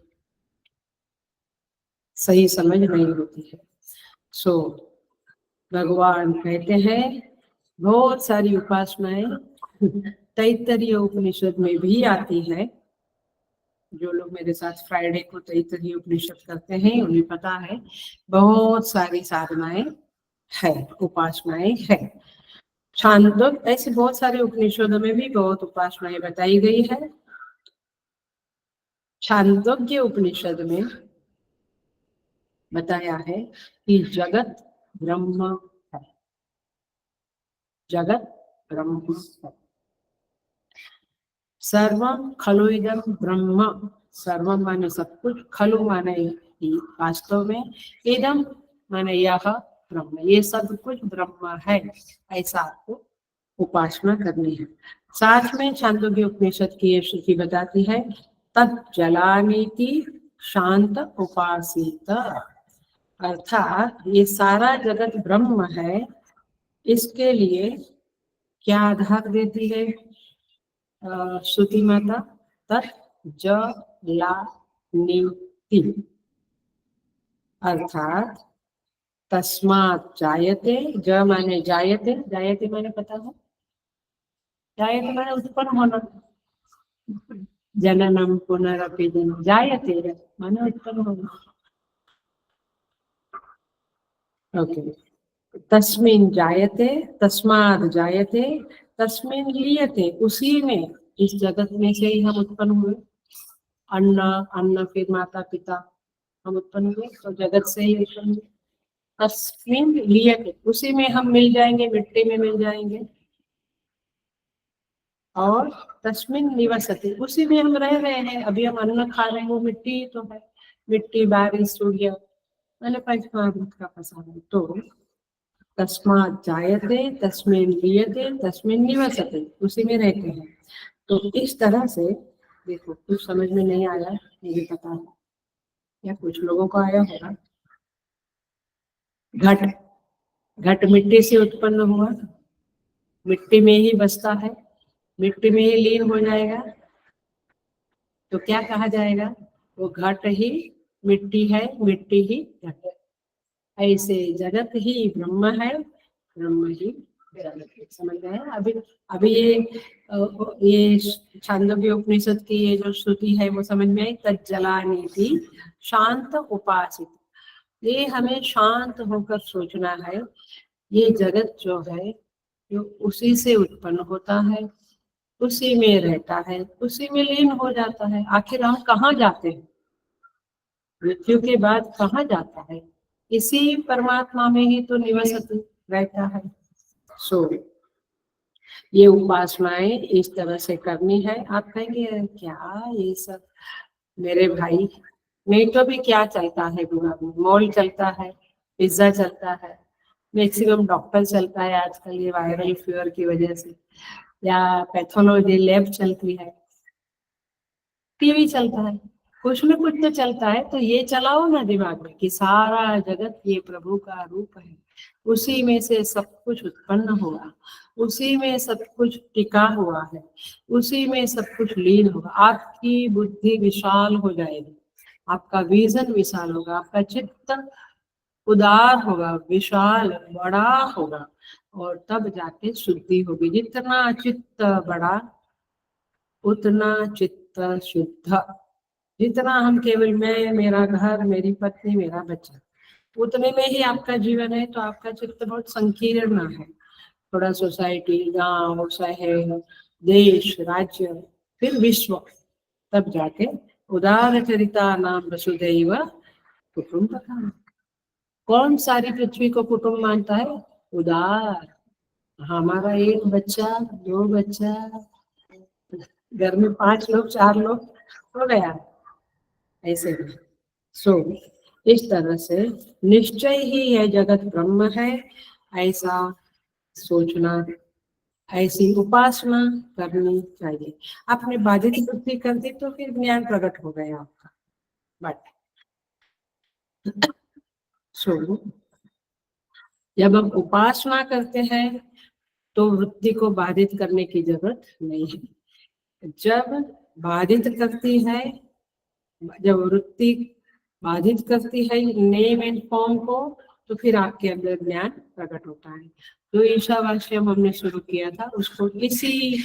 A: सही समझ नहीं होती है। सो भगवान कहते हैं बहुत सारी उपासनाएं तैत्तरीय उपनिषद में भी आती है। जो लोग मेरे साथ फ्राइडे को तैत्तरीय उपनिषद करते हैं उन्हें पता है बहुत सारी साधनाएं है, उपासनाएं है। छांदोग्य, ऐसे बहुत सारे उपनिषदों में भी बहुत उपासनाएं बताई गई है। छांदोग्य उपनिषद में बताया है कि जगत ब्रह्म है, जगत ब्रह्म है। सर्वम खलु इदम ब्रह्म, सर्वम माने सब कुछ, खलु माने वास्तव में, इदम माने यह ब्रह्म, ये सब कुछ ब्रह्म है, ऐसा आपको उपासना करनी है। साथ में छांदोग्य उपनिषद की ये श्रुति बताती है, तज्जलानीति शांत उपासित, अर्थात ये सारा जगत ब्रह्म है, इसके लिए क्या आधार देती है श्रुति माता, तज्जलानीति, अर्थात तस्मात् जायते, ज माने जायते, जायते माने पता है, जायते माने उत्पन्न होना, जननम पुनरपि जननम, जायते माने उत्पन्न होना। ओके, तस्मिन् जायते, तस्मात् जायते, तस्मिन् लीयते, उसी में, इस जगत में से ही हम उत्पन्न हुए। अन्न, अन्न फिर माता पिता, हम उत्पन्न हुए तो जगत से ही उत्पन्न हुए। तस्मिन् लीयते, उसी में हम मिल जाएंगे, मिट्टी में मिल जाएंगे। और तस्मिन् निवसति, उसी में हम रह रहे हैं, अभी हम अन्न खा रहे हैं, वो मिट्टी तो है, मिट्टी, बारिश, सूर्य, मैंने पंचमहाभूत का प्रसारण। तो तस्मात् जायते, तस्मिन् लीयते, तस्मिन् निवसते, उसी में रहते हैं। तो इस तरह से देखो, कुछ समझ में नहीं आया मुझे पता है, या कुछ लोगों को आया होगा। घट, घट मिट्टी से उत्पन्न हुआ, मिट्टी में ही बसता है, मिट्टी में ही लीन हो जाएगा, तो क्या कहा जाएगा, वो घट ही मिट्टी है, मिट्टी ही घट है। ऐसे जगत ही ब्रह्म है, ब्रह्म ही जगत है। समझ गए? अभी अभी ये छांदोग्य उपनिषद की ये जो श्रुति है वो समझ में आई, तज्जलानीति शांत उपासित, ये हमें शांत होकर सोचना है। ये जगत जो है जो उसी से उत्पन्न होता है, उसी में रहता है, उसी में लीन हो जाता है। आखिर हम कहाँ जाते हैं, मृत्यु के बाद कहाँ जाता है, इसी परमात्मा में ही तो निवसित रहता है। सो ये उपासनाएं इस तरह से करनी है। आप कहेंगे क्या ये सब मेरे भाई, नहीं तो भी क्या चलता है दुनिया में, मॉल चलता है, पिज्जा चलता है, मैक्सिमम डॉक्टर चलता है आजकल ये वायरल फीवर की वजह से, या पैथोलॉजी लैब चलती है, टीवी चलता है, कुछ में कुछ तो चलता है। तो ये चलाओ ना दिमाग में कि सारा जगत ये प्रभु का रूप है, उसी में से सब कुछ उत्पन्न हुआ, उसी में सब कुछ टिका हुआ है, उसी में सब कुछ लीन होगा। आपकी बुद्धि विशाल हो जाएगी, आपका विजन विशाल होगा, आपका चित्त उदार होगा, विशाल बड़ा होगा, और तब जाके शुद्धि होगी। जितना चित्त बड़ा उतना चित्त शुद्ध। जितना हम केवल मैं, मेरा घर, मेरी पत्नी, मेरा बच्चा, उतने में ही आपका जीवन है, तो आपका चित्त बहुत संकीर्ण है। थोड़ा सोसाइटी, गांव, शहर, देश, राज्य, फिर विश्व, तब जाके उदार चरिता नाम वसुदैव कुटुंबकम्। कौन सारी पृथ्वी को कुटुंब मानता है? उदार। हमारा एक बच्चा, दो बच्चा, घर में 5 लोग, 4 लोग हो गया, ऐसे ही। सो इस तरह से निश्चय ही यह जगत ब्रह्म है, ऐसा सोचना, ऐसी उपासना करनी चाहिए। आपने बाधित वृत्ति कर दी तो फिर ज्ञान प्रकट हो गया आपका। बट सो जब हम उपासना करते हैं तो वृत्ति को बाधित करने की जरूरत नहीं है। जब बाधित करती है, जब वृत्ति बाधित करती है नेम एंड फॉर्म को, तो फिर आपके अंदर ज्ञान प्रकट होता है। जो ईशावास्यम हमने शुरू किया था, उसको इसी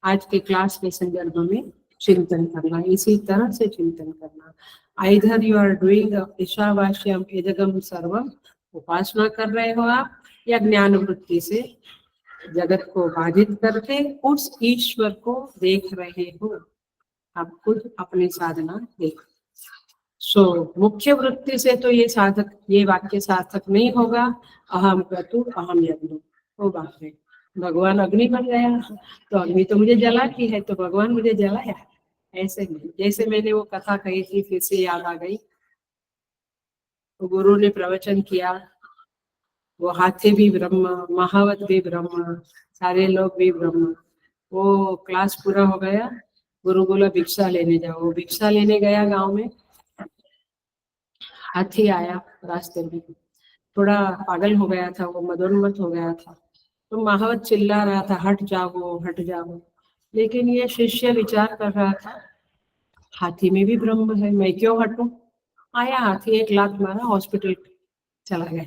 A: आज के क्लास के संदर्भ में चिंतन करना, इसी तरह से चिंतन करना। आइदर यू आर डूइंग ईशावास्यम इदगम सर्वम, उपासना कर रहे हो आप, या ज्ञान वृत्ति से जगत को बाधित करके उस ईश्वर को देख रहे हो। आप खुद अपनी साधना देखो। मुख्य वृत्ति से तो ये साधक, ये वाक्य सार्थक नहीं होगा। अहम क्रतु अहम यज्ञ, वो बात है। भगवान अग्नि बन गया तो अग्नि तो मुझे जलाती है, तो भगवान मुझे जलाया, ऐसे नहीं। जैसे मैंने वो कथा कही थी, फिर से याद आ गई। तो गुरु ने प्रवचन किया, वो हाथी भी ब्रह्म, महावत भी ब्रह्म, सारे लोग भी ब्रह्म। वो क्लास पूरा हो गया, गुरु बोला भिक्षा लेने जाओ। वो भिक्षा लेने गया गांव में, हाथी आया रास्ते में, थोड़ा पागल हो गया था वो, मदोन्मत्त हो गया था। तो महावत चिल्ला रहा था, हट जाओ हट जाओ। लेकिन ये शिष्य विचार कर रहा था, हाथी में भी ब्रह्म है, मैं क्यों हटूं। आया हाथी, एक लात मारा, हॉस्पिटल चला गया।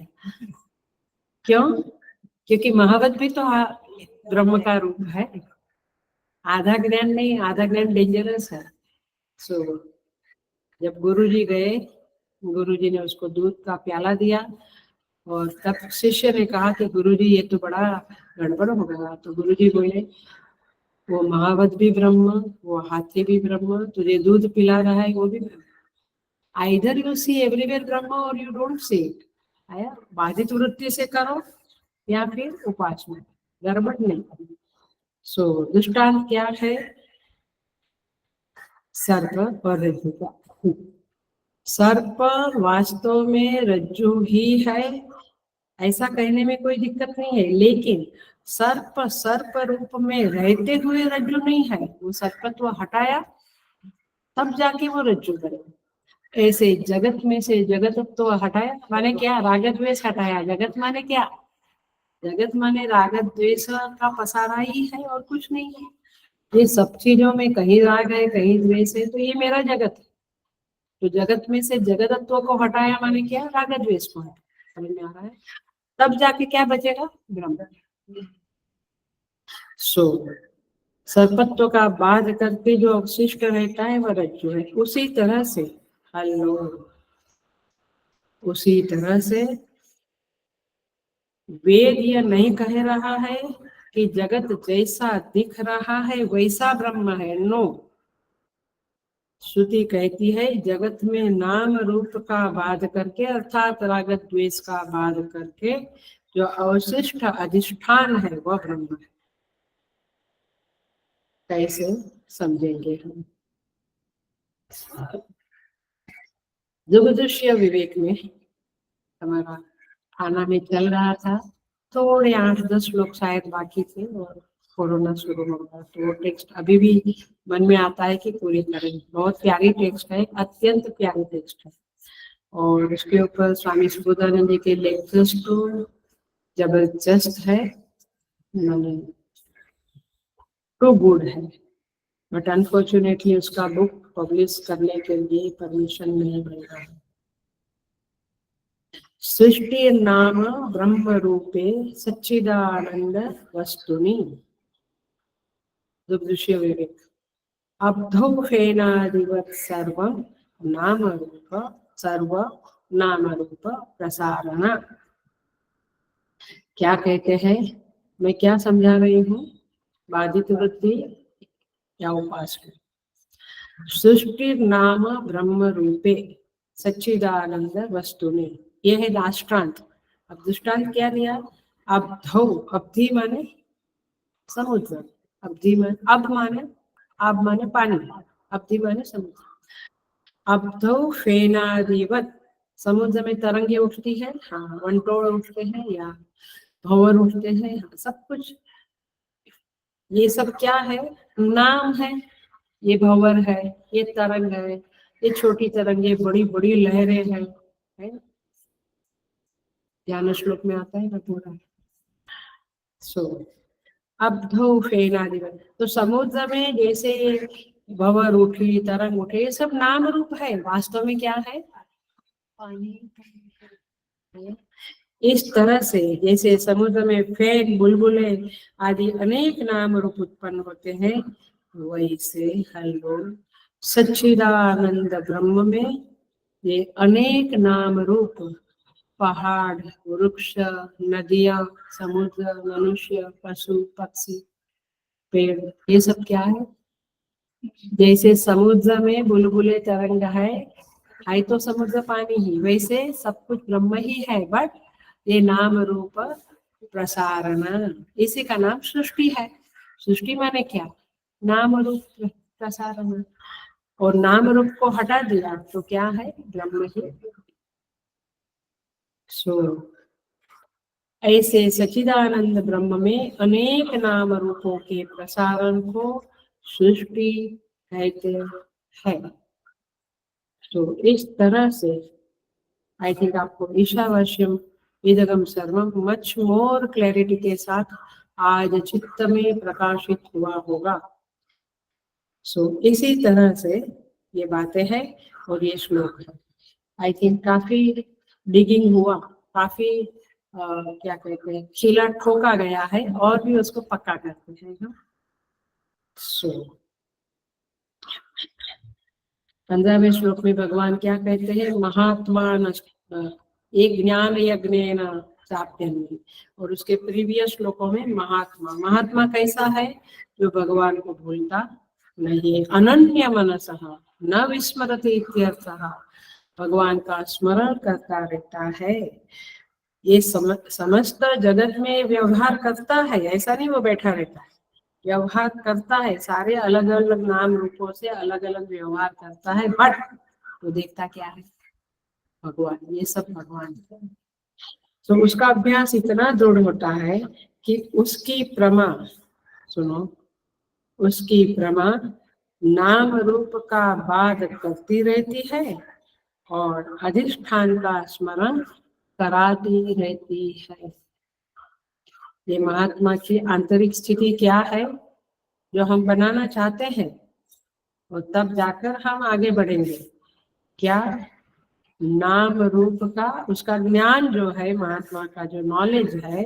A: क्यों? क्योंकि महावत भी तो ब्रह्म का रूप है। आधा ज्ञान नहीं, आधा ज्ञान डेंजरस है। सो जब गुरुजी गए, गुरुजी ने उसको दूध का प्याला दिया, और तब शिष्य ने कहा कि गुरुजी ये तो बड़ा गड़बड़ हो गया। तो गुरुजी बोले, वो महावत भी ब्रह्म, वो हाथी भी ब्रह्म, तुझे दूध पिला रहा है वो भी ब्रह्म। आइदर यू सी एवरीवेयर ब्रह्म और यू डोंट सी इट। आया, बाधित वृत्ति से करो या फिर उपासना, गड़बड़ नहीं करनी। दृष्टांत क्या है? सर्प और रज्जु का। सर्प वास्तव में रज्जु ही है, ऐसा कहने में कोई दिक्कत नहीं है। लेकिन सर्प सर्प रूप में रहते हुए रज्जु नहीं है। वो सर्पत्व हटाया तब जाके वो रज्जु बने। ऐसे जगत में से जगतत्व हटाया माने क्या? राग द्वेष हटाया। जगत माने क्या? जगत माने राग द्वेष का पसारा ही है, और कुछ नहीं है। ये सब चीजों में कहीं राग है, कहीं द्वेष है, तो ये मेरा जगत है। तो जगत में से जगतत्व को हटाया माने क्या? राग द्वेष को हटाया। समझ में आ रहा है? तब जाके क्या बचेगा? ब्रह्म। सर्पत्व का बाध करके जो अवशिष्ट रहता है वह रज्जु है। उसी तरह से उसी तरह से वेद यह नहीं कह रहा है कि जगत जैसा दिख रहा है वैसा ब्रह्म है। नो, श्रुति कहती है जगत में नाम रूप का बाध करके, अर्थात राग द्वेष का बाध करके जो अवशिष्ट अधिष्ठान है वह ब्रह्म है। कैसे समझेंगे हम? दुर्दृश्य विवेक में हमारा खाना में चल रहा था, थोड़े 8-10 लोग शायद बाकी थे और कोरोना शुरू हो गया। तो वो टेक्स्ट अभी भी मन में आता है कि पूरी करें। बहुत प्यारी टेक्स्ट है, अत्यंत प्यारी टेक्स्ट है। और उसके ऊपर स्वामी सुबोधानंद जी के लेक्चर्स तो जबरदस्त है, टू गुड है। बट अनफॉर्चुनेटली उसका बुक पब्लिश करने के लिए परमिशन नहीं मिल रहा है। सृष्टि नाम ब्रह्म रूपे सच्चिदानंद वस्तुनि। दृश्य विवेक। अब्धौ फेनादिवत् सर्वं नाम रूप सर्व नाम रूप प्रसारण। क्या कहते हैं? मैं क्या समझा रही हूँ? बाधित वृत्ति या उपासना। सृष्टि नाम ब्रह्म रूपे सच्चिदानंद वस्तु में, ये है दृष्टांत। अब दृष्टांत क्या दिया? अब्धौ, अब्धि माने समुद्र, अब्धि माने अब माने पानी, अब्धि माने समुद्र। अब्धौ फेनादिवत, समुद्र में तरंगे उठती है, हाँ, वंटोड़ उठते हैं या भंवर उठते हैं, हाँ, सब कुछ। ये सब क्या है? नाम है। ये भंवर है, ये तरंग है, ये छोटी तरंग, ये बड़ी बड़ी लहरें हैं, है? ध्यान श्लोक में आता है ना पूरा। सो अब्धौ फेनादिवत, तो समुद्र में जैसे भंवर उठी, तरंग उठे, ये सब नाम रूप है। वास्तव में क्या है? पानी। इस तरह से जैसे समुद्र में फेन, बुलबुले आदि अनेक नाम रूप उत्पन्न होते हैं, वैसे हम लोग सच्चिदानंद ब्रह्म में ये अनेक नाम रूप पहाड़, वृक्ष, नदियां, समुद्र, मनुष्य, पशु, पक्षी, पेड़, ये सब क्या है? जैसे समुद्र में बुलबुले तरंग है तो समुद्र पानी ही, वैसे सब कुछ ब्रह्म ही है, बट ये नाम रूप प्रसारण, इसी का नाम सृष्टि है। सृष्टि माने क्या? नाम रूप प्रसारण। और नाम रूप को हटा दिया तो क्या है? ब्रह्म ही। सो ऐसे सच्चिदानंद ब्रह्म में अनेक नाम रूपों के प्रसारण को सृष्टि कहते हैं। तो इस तरह से आई थिंक आपको ईशावास्यम इदगम सर्वम मच मोर क्लैरिटी के साथ आज चित्त में प्रकाशित हुआ होगा। सो इसी तरह से ये बातें हैं और ये श्लोक है। आई थिंक काफी डिगिंग हुआ, काफी क्या कहते हैं, खिला ठोका गया है, और भी उसको पक्का करते हैं। सो 15वें श्लोक में भगवान क्या कहते हैं? महात्मा एक ज्ञान यज्ञ चाप्यन्ति, और उसके प्रीवियस श्लोकों में महात्मा, महात्मा कैसा है? जो भगवान को भूलता नहीं, अनन्य मनसः न विस्मरति इत्यर्थः, भगवान का स्मरण करता रहता है। ये समस्त जगत में व्यवहार करता है, ऐसा नहीं वो बैठा रहता है, व्यवहार करता है, सारे अलग अलग नाम रूपों से अलग अलग व्यवहार करता है, बट वो देखता क्या है? भगवान। ये सब भगवान है। तो उसका अभ्यास इतना दृढ़ होता है कि उसकी प्रमा, सुनो, उसकी प्रमा नाम रूप का बाद करती रहती है और अधिष्ठान का स्मरण कराती रहती है। ये महात्मा की आंतरिक स्थिति क्या है जो हम बनाना चाहते हैं, और तब जाकर हम आगे बढ़ेंगे। क्या? नाम रूप का उसका ज्ञान जो है, महात्मा का जो नॉलेज है,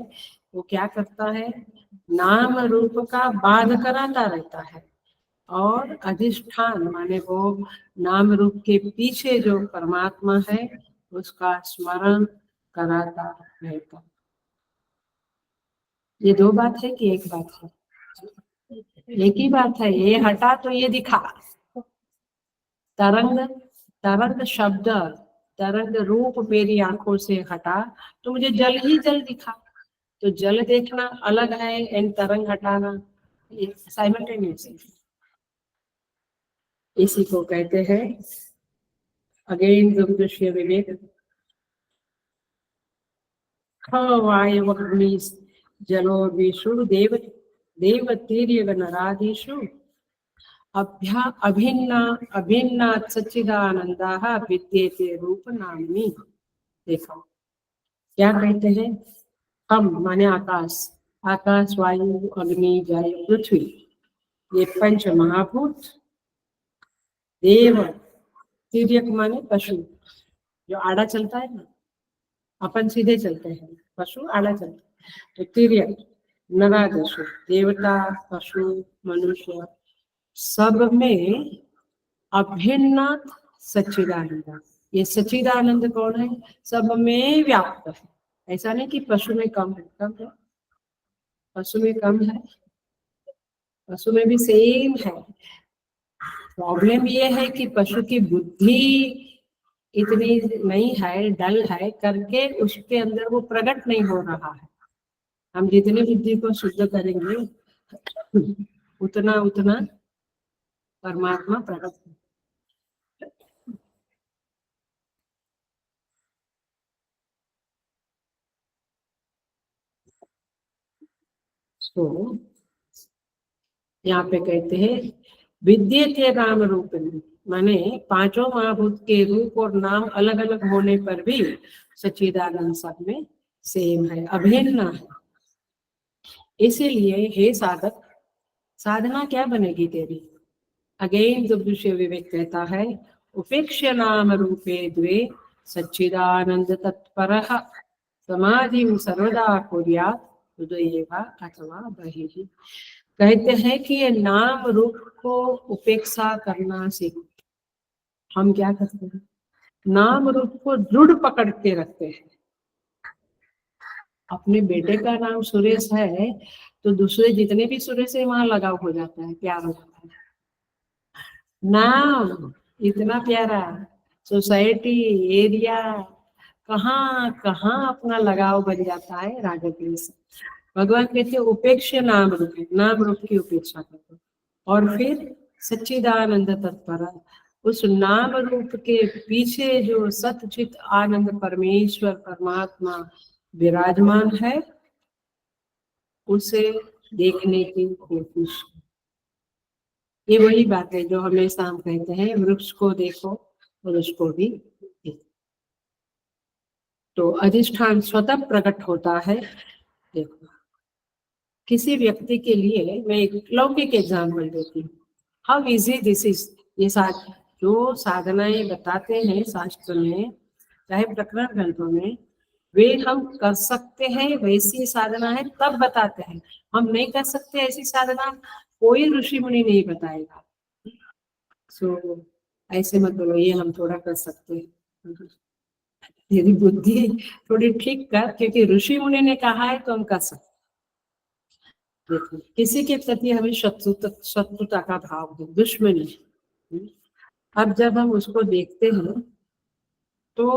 A: वो क्या करता है? नाम रूप का बाध कराता रहता है, और अधिष्ठान माने वो नाम रूप के पीछे जो परमात्मा है उसका स्मरण कराता रहता। ये दो बात है कि एक बात है? एक ही बात है। ये हटा तो ये दिखा। तरंग, तरंग शब्द, तरंग रूप मेरी आंखों से हटा तो मुझे जल ही जल दिखा। तो जल देखना अलग है एंड तरंग हटाना साइमल्टेनियस। इसी को कहते हैं अगेन दृश्य विवेक। वायवग्नि जलो विषु देव देव तीर्य नरादिषु अभिन्ना अभिन्ना सच्चिदानंदाः विद्येते रूप नाम्नि। देखो क्या कहते हैं? हम माने आकाश, आकाश, वायु, अग्नि, जल, पृथ्वी, ये पंच महाभूत, देव, तिर्यक माने पशु, जो आड़ा चलता है ना, अपन सीधे चलते हैं, पशु आड़ा चलते हैं। तो तिर्यक, नराधसु, देवता, पशु, मनुष्य, सब में अभिन्न सच्चिदानंद। ये सच्चिदानंद कौन है? सब में व्याप्त है। ऐसा नहीं कि पशु में कम है, कम है, पशु में कम है, पशु में भी सेम है। प्रॉब्लम ये है कि पशु की बुद्धि इतनी नहीं है, डल है करके उसके अंदर वो प्रकट नहीं हो रहा है। हम जितनी बुद्धि को शुद्ध करेंगे उतना उतना परमात्मा प्रकट हो। तो यहाँ पे कहते हैं विद्यते नाम रूप, माने पांचों महाभूत के रूप और नाम अलग अलग होने पर भी सच्चिदानंद सब में सेम है, अभिन्न है। इसीलिए हे साधक, साधना क्या बनेगी तेरी? अगेन दुर्दृश्य विवेक कहता है उपेक्ष्य नाम रूपे द्वे सच्चिदानंद तत्परः समाधि सर्वदा कुर्यात् हृदये वा अथवा बहिः। कहते हैं कि ये नाम रूप को उपेक्षा करना सीखो। हम क्या करते हैं? नाम रूप को दृढ़ पकड़ के रखते हैं। अपने बेटे का नाम सुरेश है तो दूसरे जितने भी सुरेश है वहां लगाव हो जाता है, प्यार हो जाता है। नाम इतना प्यारा, सोसाइटी, एरिया, कहाँ कहाँ अपना लगाव बन जाता है राग द्वेष से। भगवान कहते हैं उपेक्ष नाम रूप, नाम रूप की उपेक्षा करो और फिर सच्चिदानंद तत्पर, उस नाम रूप के पीछे जो सतचित आनंद परमेश्वर परमात्मा विराजमान है उसे देखने की कोशिश। ये वही बात है जो हमेशा हम कहते हैं वृक्ष को देखो और उसको भी देखो। तो अधिष्ठान स्वतः प्रकट होता है। देखो किसी व्यक्ति के लिए मैं एक लौकिक एग्जाम्पल देती हूँ, हाउ इजी दिस इज। ये जो साधनाएं बताते हैं शास्त्र में, चाहे प्रकरण ग्रंथों में, वे हम कर सकते हैं वैसी साधना है तब बताते हैं। हम नहीं कर सकते ऐसी साधना कोई ऋषि मुनि नहीं बताएगा। सो ऐसे मत बोलो ये हम थोड़ा कर सकते हैं। यदि बुद्धि थोड़ी ठीक कर, क्योंकि ऋषि मुनि ने कहा है तो हम कर सकते। देखो किसी के प्रति हमें शत्रुता का भाव है, दुश्मनी। अब जब हम उसको देखते हैं तो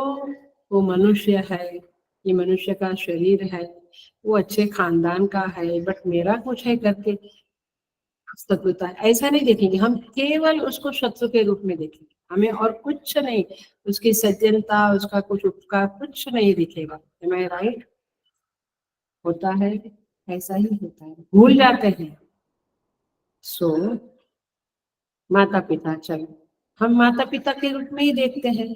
A: वो मनुष्य है, ये मनुष्य का शरीर है, वो अच्छे खानदान का है, बट मेरा कुछ है करके शत्रुता है, ऐसा नहीं देखेंगे हम। केवल उसको शत्रु के रूप में देखेंगे, हमें और कुछ नहीं, उसकी सज्जनता, उसका कुछ उपकार कुछ नहीं दिखेगा। Am I right? होता है, ऐसा ही होता है, भूल जाते हैं। सो माता पिता, चलो हम माता पिता के रूप में ही देखते हैं।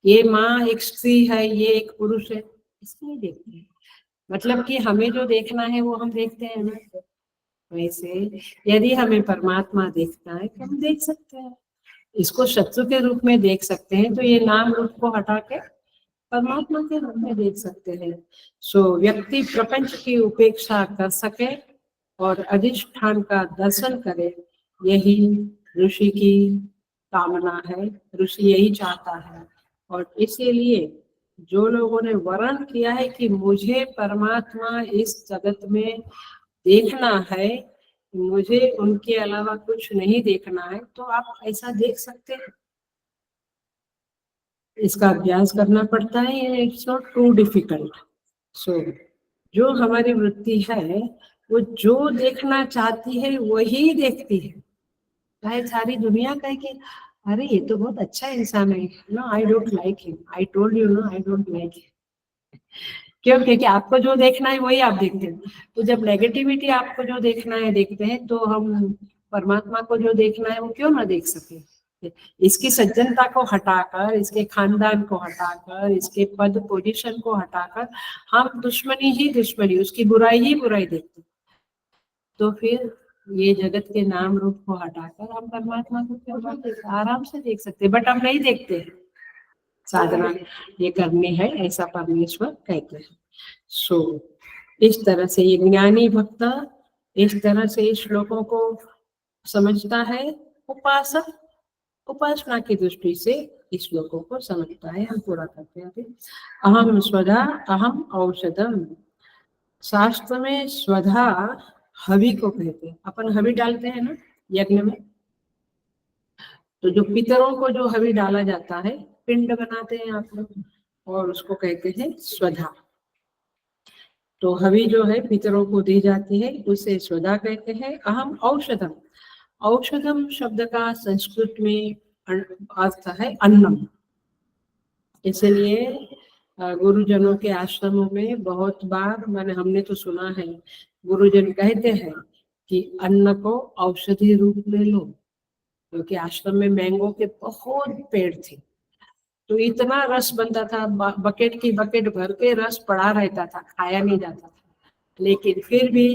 A: ये माँ एक स्त्री है, ये एक पुरुष है, इसको नहीं देखते हैं। मतलब कि हमें जो देखना है वो हम देखते हैं ना। वैसे यदि हमें परमात्मा देखना है तो हम देख सकते हैं, इसको शत्रु के रूप में देख सकते हैं, तो ये नाम रूप को हटा के परमात्मा के रूप में देख सकते हैं। सो व्यक्ति प्रपंच की उपेक्षा कर सके और अधिष्ठान का दर्शन करे, यही ऋषि की कामना है, ऋषि यही चाहता है। और इसीलिए जो लोगों ने वर्ण किया है कि मुझे परमात्मा इस जगत में देखना है, मुझे उनके अलावा कुछ नहीं देखना है, तो आप ऐसा देख सकते हैं। इसका अभ्यास करना पड़ता है, इट्स नॉट टू डिफिकल्ट। सो जो हमारी वृत्ति है वो जो देखना चाहती है वही देखती है, चाहे सारी दुनिया कहे कि अरे ये तो बहुत अच्छा इंसान है, no I don't like him, I told you no I don't like him. क्यों? क्योंकि आपको जो देखना है वही आप देखते हैं। तो जब नेगेटिविटी आपको जो देखना है देखते हैं, तो हम परमात्मा को जो देखना है वो क्यों ना देख सके। इसकी सज्जनता को हटाकर, इसके खानदान को हटाकर, इसके पद पोजीशन को हटाकर हम दुश्मनी ही दुश्मनी, उसकी बुराई ही बुराई देखते हैं। तो फिर ये जगत के नाम रूप को हटाकर हम परमात्मा को क्यों ना आराम से देख सकते, बट हम नहीं देखते। साधना ये करनी है, ऐसा परमेश्वर कहते हैं। सो इस तरह से ये ज्ञानी भक्त इस तरह से इस श्लोकों को समझता है। उपासक उपासना की दृष्टि से इस श्लोकों को समझता है। हम पूरा करते हैं अभी। अहम स्वधा अहम औषधम। शास्त्र में स्वधा हवि को कहते हैं। अपन हवि डालते हैं ना यज्ञ में, तो जो पितरों को जो हवि डाला जाता है, पिंड बनाते हैं आप लोग, और उसको कहते हैं स्वधा। तो हवि जो है पितरों को दी जाती है, उसे स्वधा कहते हैं। अहम औषधम। औषधम शब्द का संस्कृत में अर्थ है अन्नम। इसलिए गुरुजनों के आश्रमों में बहुत बार हमने तो सुना है, गुरुजन कहते हैं कि अन्न को औषधि रूप में लो, क्योंकि आश्रम में मैंगो के बहुत पेड़ थे, तो इतना रस बनता था, बकेट की बकेट भर के रस पड़ा रहता था, खाया नहीं जाता था। लेकिन फिर भी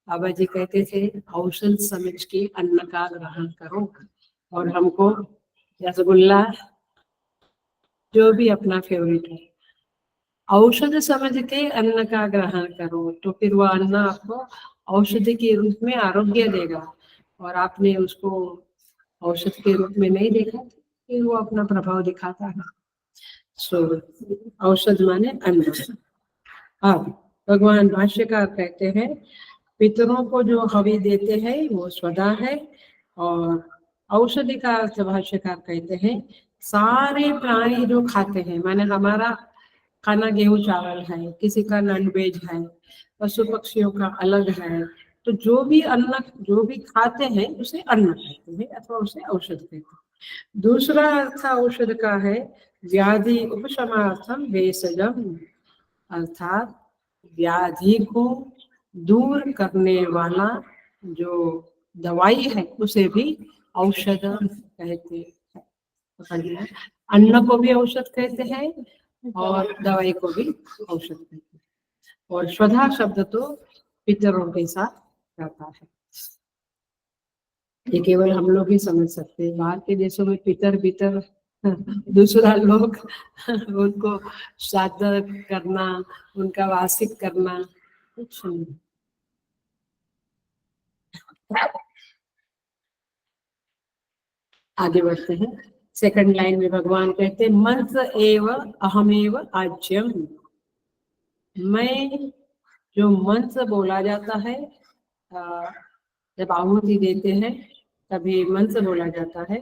A: बाबा जी कहते थे औषध समझ के अन्न का ग्रहण करो, और हमको रसगुल्ला जो भी अपना फेवरेट है, औषध समझ के अन्न का ग्रहण करो, तो फिर वह अन्न आपको औषधि के रूप में आरोग्य देगा। और आपने उसको औषध के रूप में नहीं देखा, फिर वो अपना प्रभाव दिखाता है। सो औषध माने अन्न। अब भगवान भाष्यकार कहते हैं पितरों को जो हवि देते हैं वो स्वधा है, और औषधि का अर्थ भाष्यकार कहते हैं सारे प्राणी जो खाते हैं, माने हमारा खाना गेहूं चावल है, किसी का नॉन वेज है, पशु पक्षियों का अलग है, तो जो भी अन्न जो भी खाते हैं उसे अन्न कहते हैं अथवा उसे औषध कहते हैं। दूसरा अर्थ औषध का है व्याधि उपशमार्थम भेषजम, अर्थात व्याधि को दूर करने वाला जो दवाई है उसे भी औषध कहते हैं। अन्न को भी औषध कहते हैं और दवाई को भी औषध कहते हैं। और स्वधा शब्द तो पितरों के साथ रहता है। ये केवल हम लोग ही समझ सकते हैं। बाहर के देशों में पितर पितर दूसरा लोग उनको श्राद्ध करना, उनका वार्षिक करना कुछ नहीं। आगे बढ़ते हैं। सेकंड लाइन में भगवान कहते हैं मंत्र एव अहमेव आज्यम। मैं जो मंत्र बोला जाता है, जब आहुति देते हैं तभी मंत्र बोला जाता है,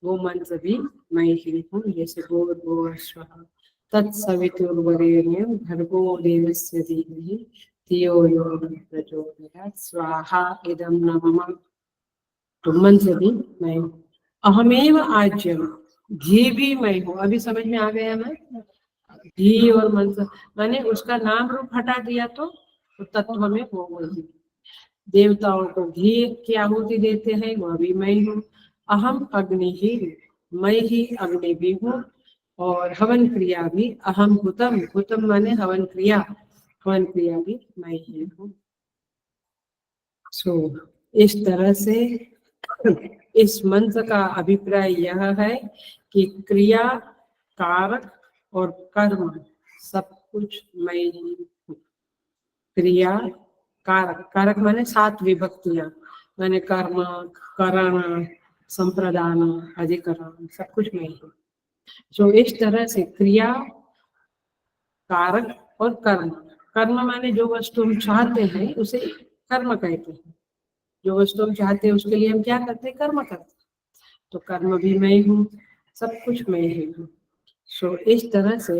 A: वो मंत्र भी मैं ही हूँ। जैसे भूर्भुवः स्वः तत्सवितुर्वरेण्यं भर्गो देवस्य धीमहि धियो यो न प्रचोदयात् स्वाहा इदं न मम। तो मंत्र भी मैं हूँ। अहमेव आज्यम, घी भी मैं हूँ। अभी समझ में आ गया ना? घी और मंत्र माने उसका नाम रूप हटा दिया तो तत्व में वो वही। देवताओं को घी की आहुति देते हैं, वह भी मैं हूँ। अहम अग्नि ही, मैं ही अग्नि भी हूँ। और हवन क्रिया भी अहम हुतम, हुतम माने हवन क्रिया, हवन क्रिया भी मैं ही हूँ। सो इस तरह से इस मंत्र का अभिप्राय यह है कि क्रिया, कारक और कर्म सब कुछ मैं ही हूँ। क्रिया, कारक, कारक माने 7 विभक्तियां, माने कर्म, करण, संप्रदान, अधिकरण, सब कुछ मैं हूँ। तो इस तरह से क्रिया, कारक और कर्म। कर्म माने जो वस्तु हम चाहते हैं उसे कर्म कहते हैं। जो वस्तु हम चाहते हैं उसके लिए हम क्या करते हैं? कर्म करते हैं। तो कर्म भी मैं हूँ, सब कुछ मैं ही हूँ। सो इस तरह से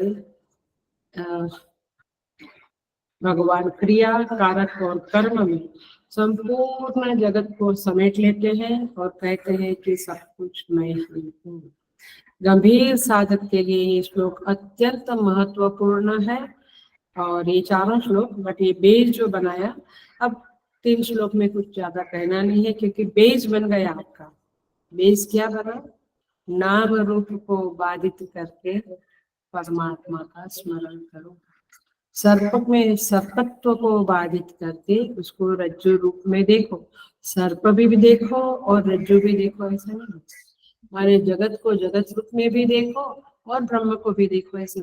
A: भगवान क्रिया, कारक और कर्म में संपूर्ण जगत को समेट लेते हैं और कहते हैं कि सब कुछ मैं ही हूँ। गंभीर साधक के लिए ये श्लोक अत्यंत महत्वपूर्ण है। और ये चारों श्लोक, बट ये बेस जो बनाया, अब 3 श्लोक में कुछ ज्यादा कहना नहीं है, क्योंकि बेस बन गया आपका। बेस क्या बना? नाम रूप को बाधित करके परमात्मा का स्मरण करो। सर्प में सर्पत्व को बाधित करके उसको रज्जु रूप में देखो। सर्प भी देखो और रज्जु भी देखो, ऐसा नहीं। हमारे जगत को जगत रूप में भी देखो और ब्रह्म को भी देखो ऐसे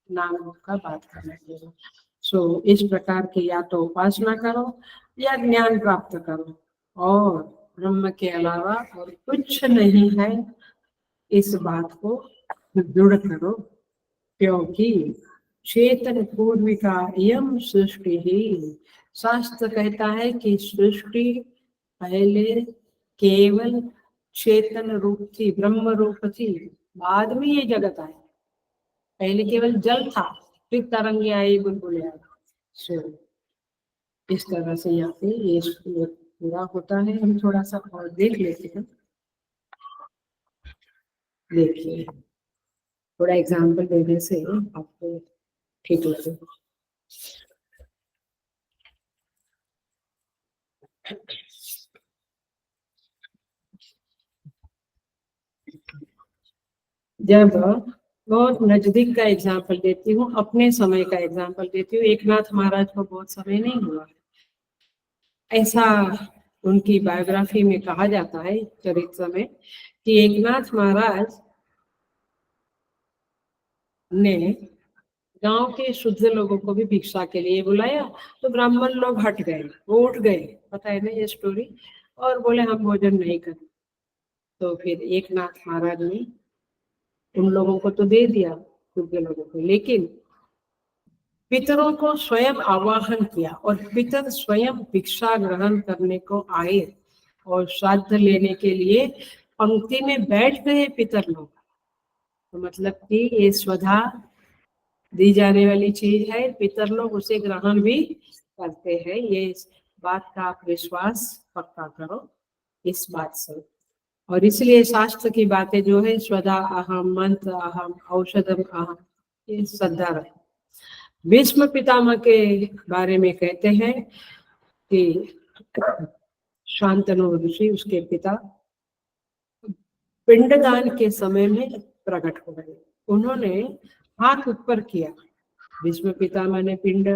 A: नाम रूप का बात करना चाहिए। सो इस प्रकार की या तो उपासना करो या ज्ञान प्राप्त करो, और ब्रह्म के अलावा और कुछ नहीं है, इस बात को दृढ़ करो। क्योंकि चेतन पूर्विका यम सृष्टि ही, शास्त्र कहता है कि सृष्टि पहले केवल चेतन रूप थी, ब्रह्म रूप थी, बाद में ये जगत आया। पहले केवल जल था, फिर तरंगे आई, बुलबुले आए। सो इस तरह से यहाँ पे ये पूरा होता है। हम थोड़ा सा और देख लेते हैं। देखिए, थोड़ा एग्जाम्पल देने से आपको ठीक लगे। जब बहुत नजदीक का एग्जाम्पल देती हूँ, अपने समय का एग्जाम्पल देती हूँ। एकनाथ महाराज को बहुत समय नहीं हुआ, ऐसा उनकी बायोग्राफी में कहा जाता है, चरित्र में, कि एकनाथ महाराज ने गांव के शुद्ध लोगों को भी भिक्षा के लिए बुलाया, तो ब्राह्मण लोग हट गए, वो उठ गए, पता है ना ये स्टोरी, और बोले हम भोजन नहीं करें। तो फिर एकनाथ महाराज ने उन लोगों को तो दे दिया, शुद्ध लोगों को, लेकिन पितरों को स्वयं आवाहन किया, और पितर स्वयं भिक्षा ग्रहण करने को आए और श्राद्ध लेने के लिए पंक्ति में बैठ गए पितर लोग। तो मतलब कि ये स्वधा दी जाने वाली चीज है, पितर लोग उसे ग्रहण भी करते हैं। ये बात का आप विश्वास पक्का करो इस बात से। और इसलिए शास्त्र की बातें जो है, स्वधा अहम, मंत्र अहम, औषधम अहम, ये श्रद्धा रखो। भीष्म पितामह के बारे में कहते हैं कि शांतनु ऋषि, उसके पिता, पिंडदान के समय में प्रकट हो गए। उन्होंने हाथ ऊपर किया। भीष्म पितामह ने पिंड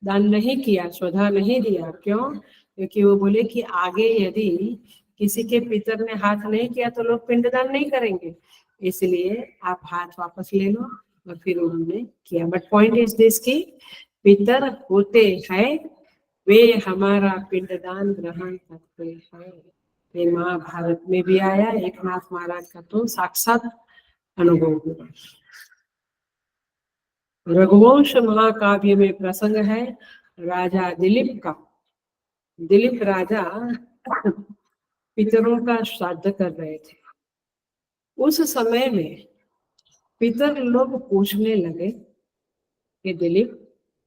A: दान नहीं किया, स्वधा नहीं दिया। क्यों? क्योंकि वो बोले कि आगे यदि किसी के पितर ने हाथ नहीं किया तो लोग पिंडदान नहीं करेंगे, इसलिए आप हाथ वापस ले लो। और फिर उन्होंने किया। बट पॉइंट इज दिस की पितर होते हैं, वे हमारा पिंडदान ग्रहण करते हैं। ये महाभारत में भी आया, एकनाथ महाराज का तो साक्षात अनुभव हुआ। रघुवंश महाकाव्य में प्रसंग है राजा दिलीप का। दिलीप राजा पितरों का श्राद्ध कर रहे थे। उस समय में पितर लोग पूछने लगे कि दिलीप,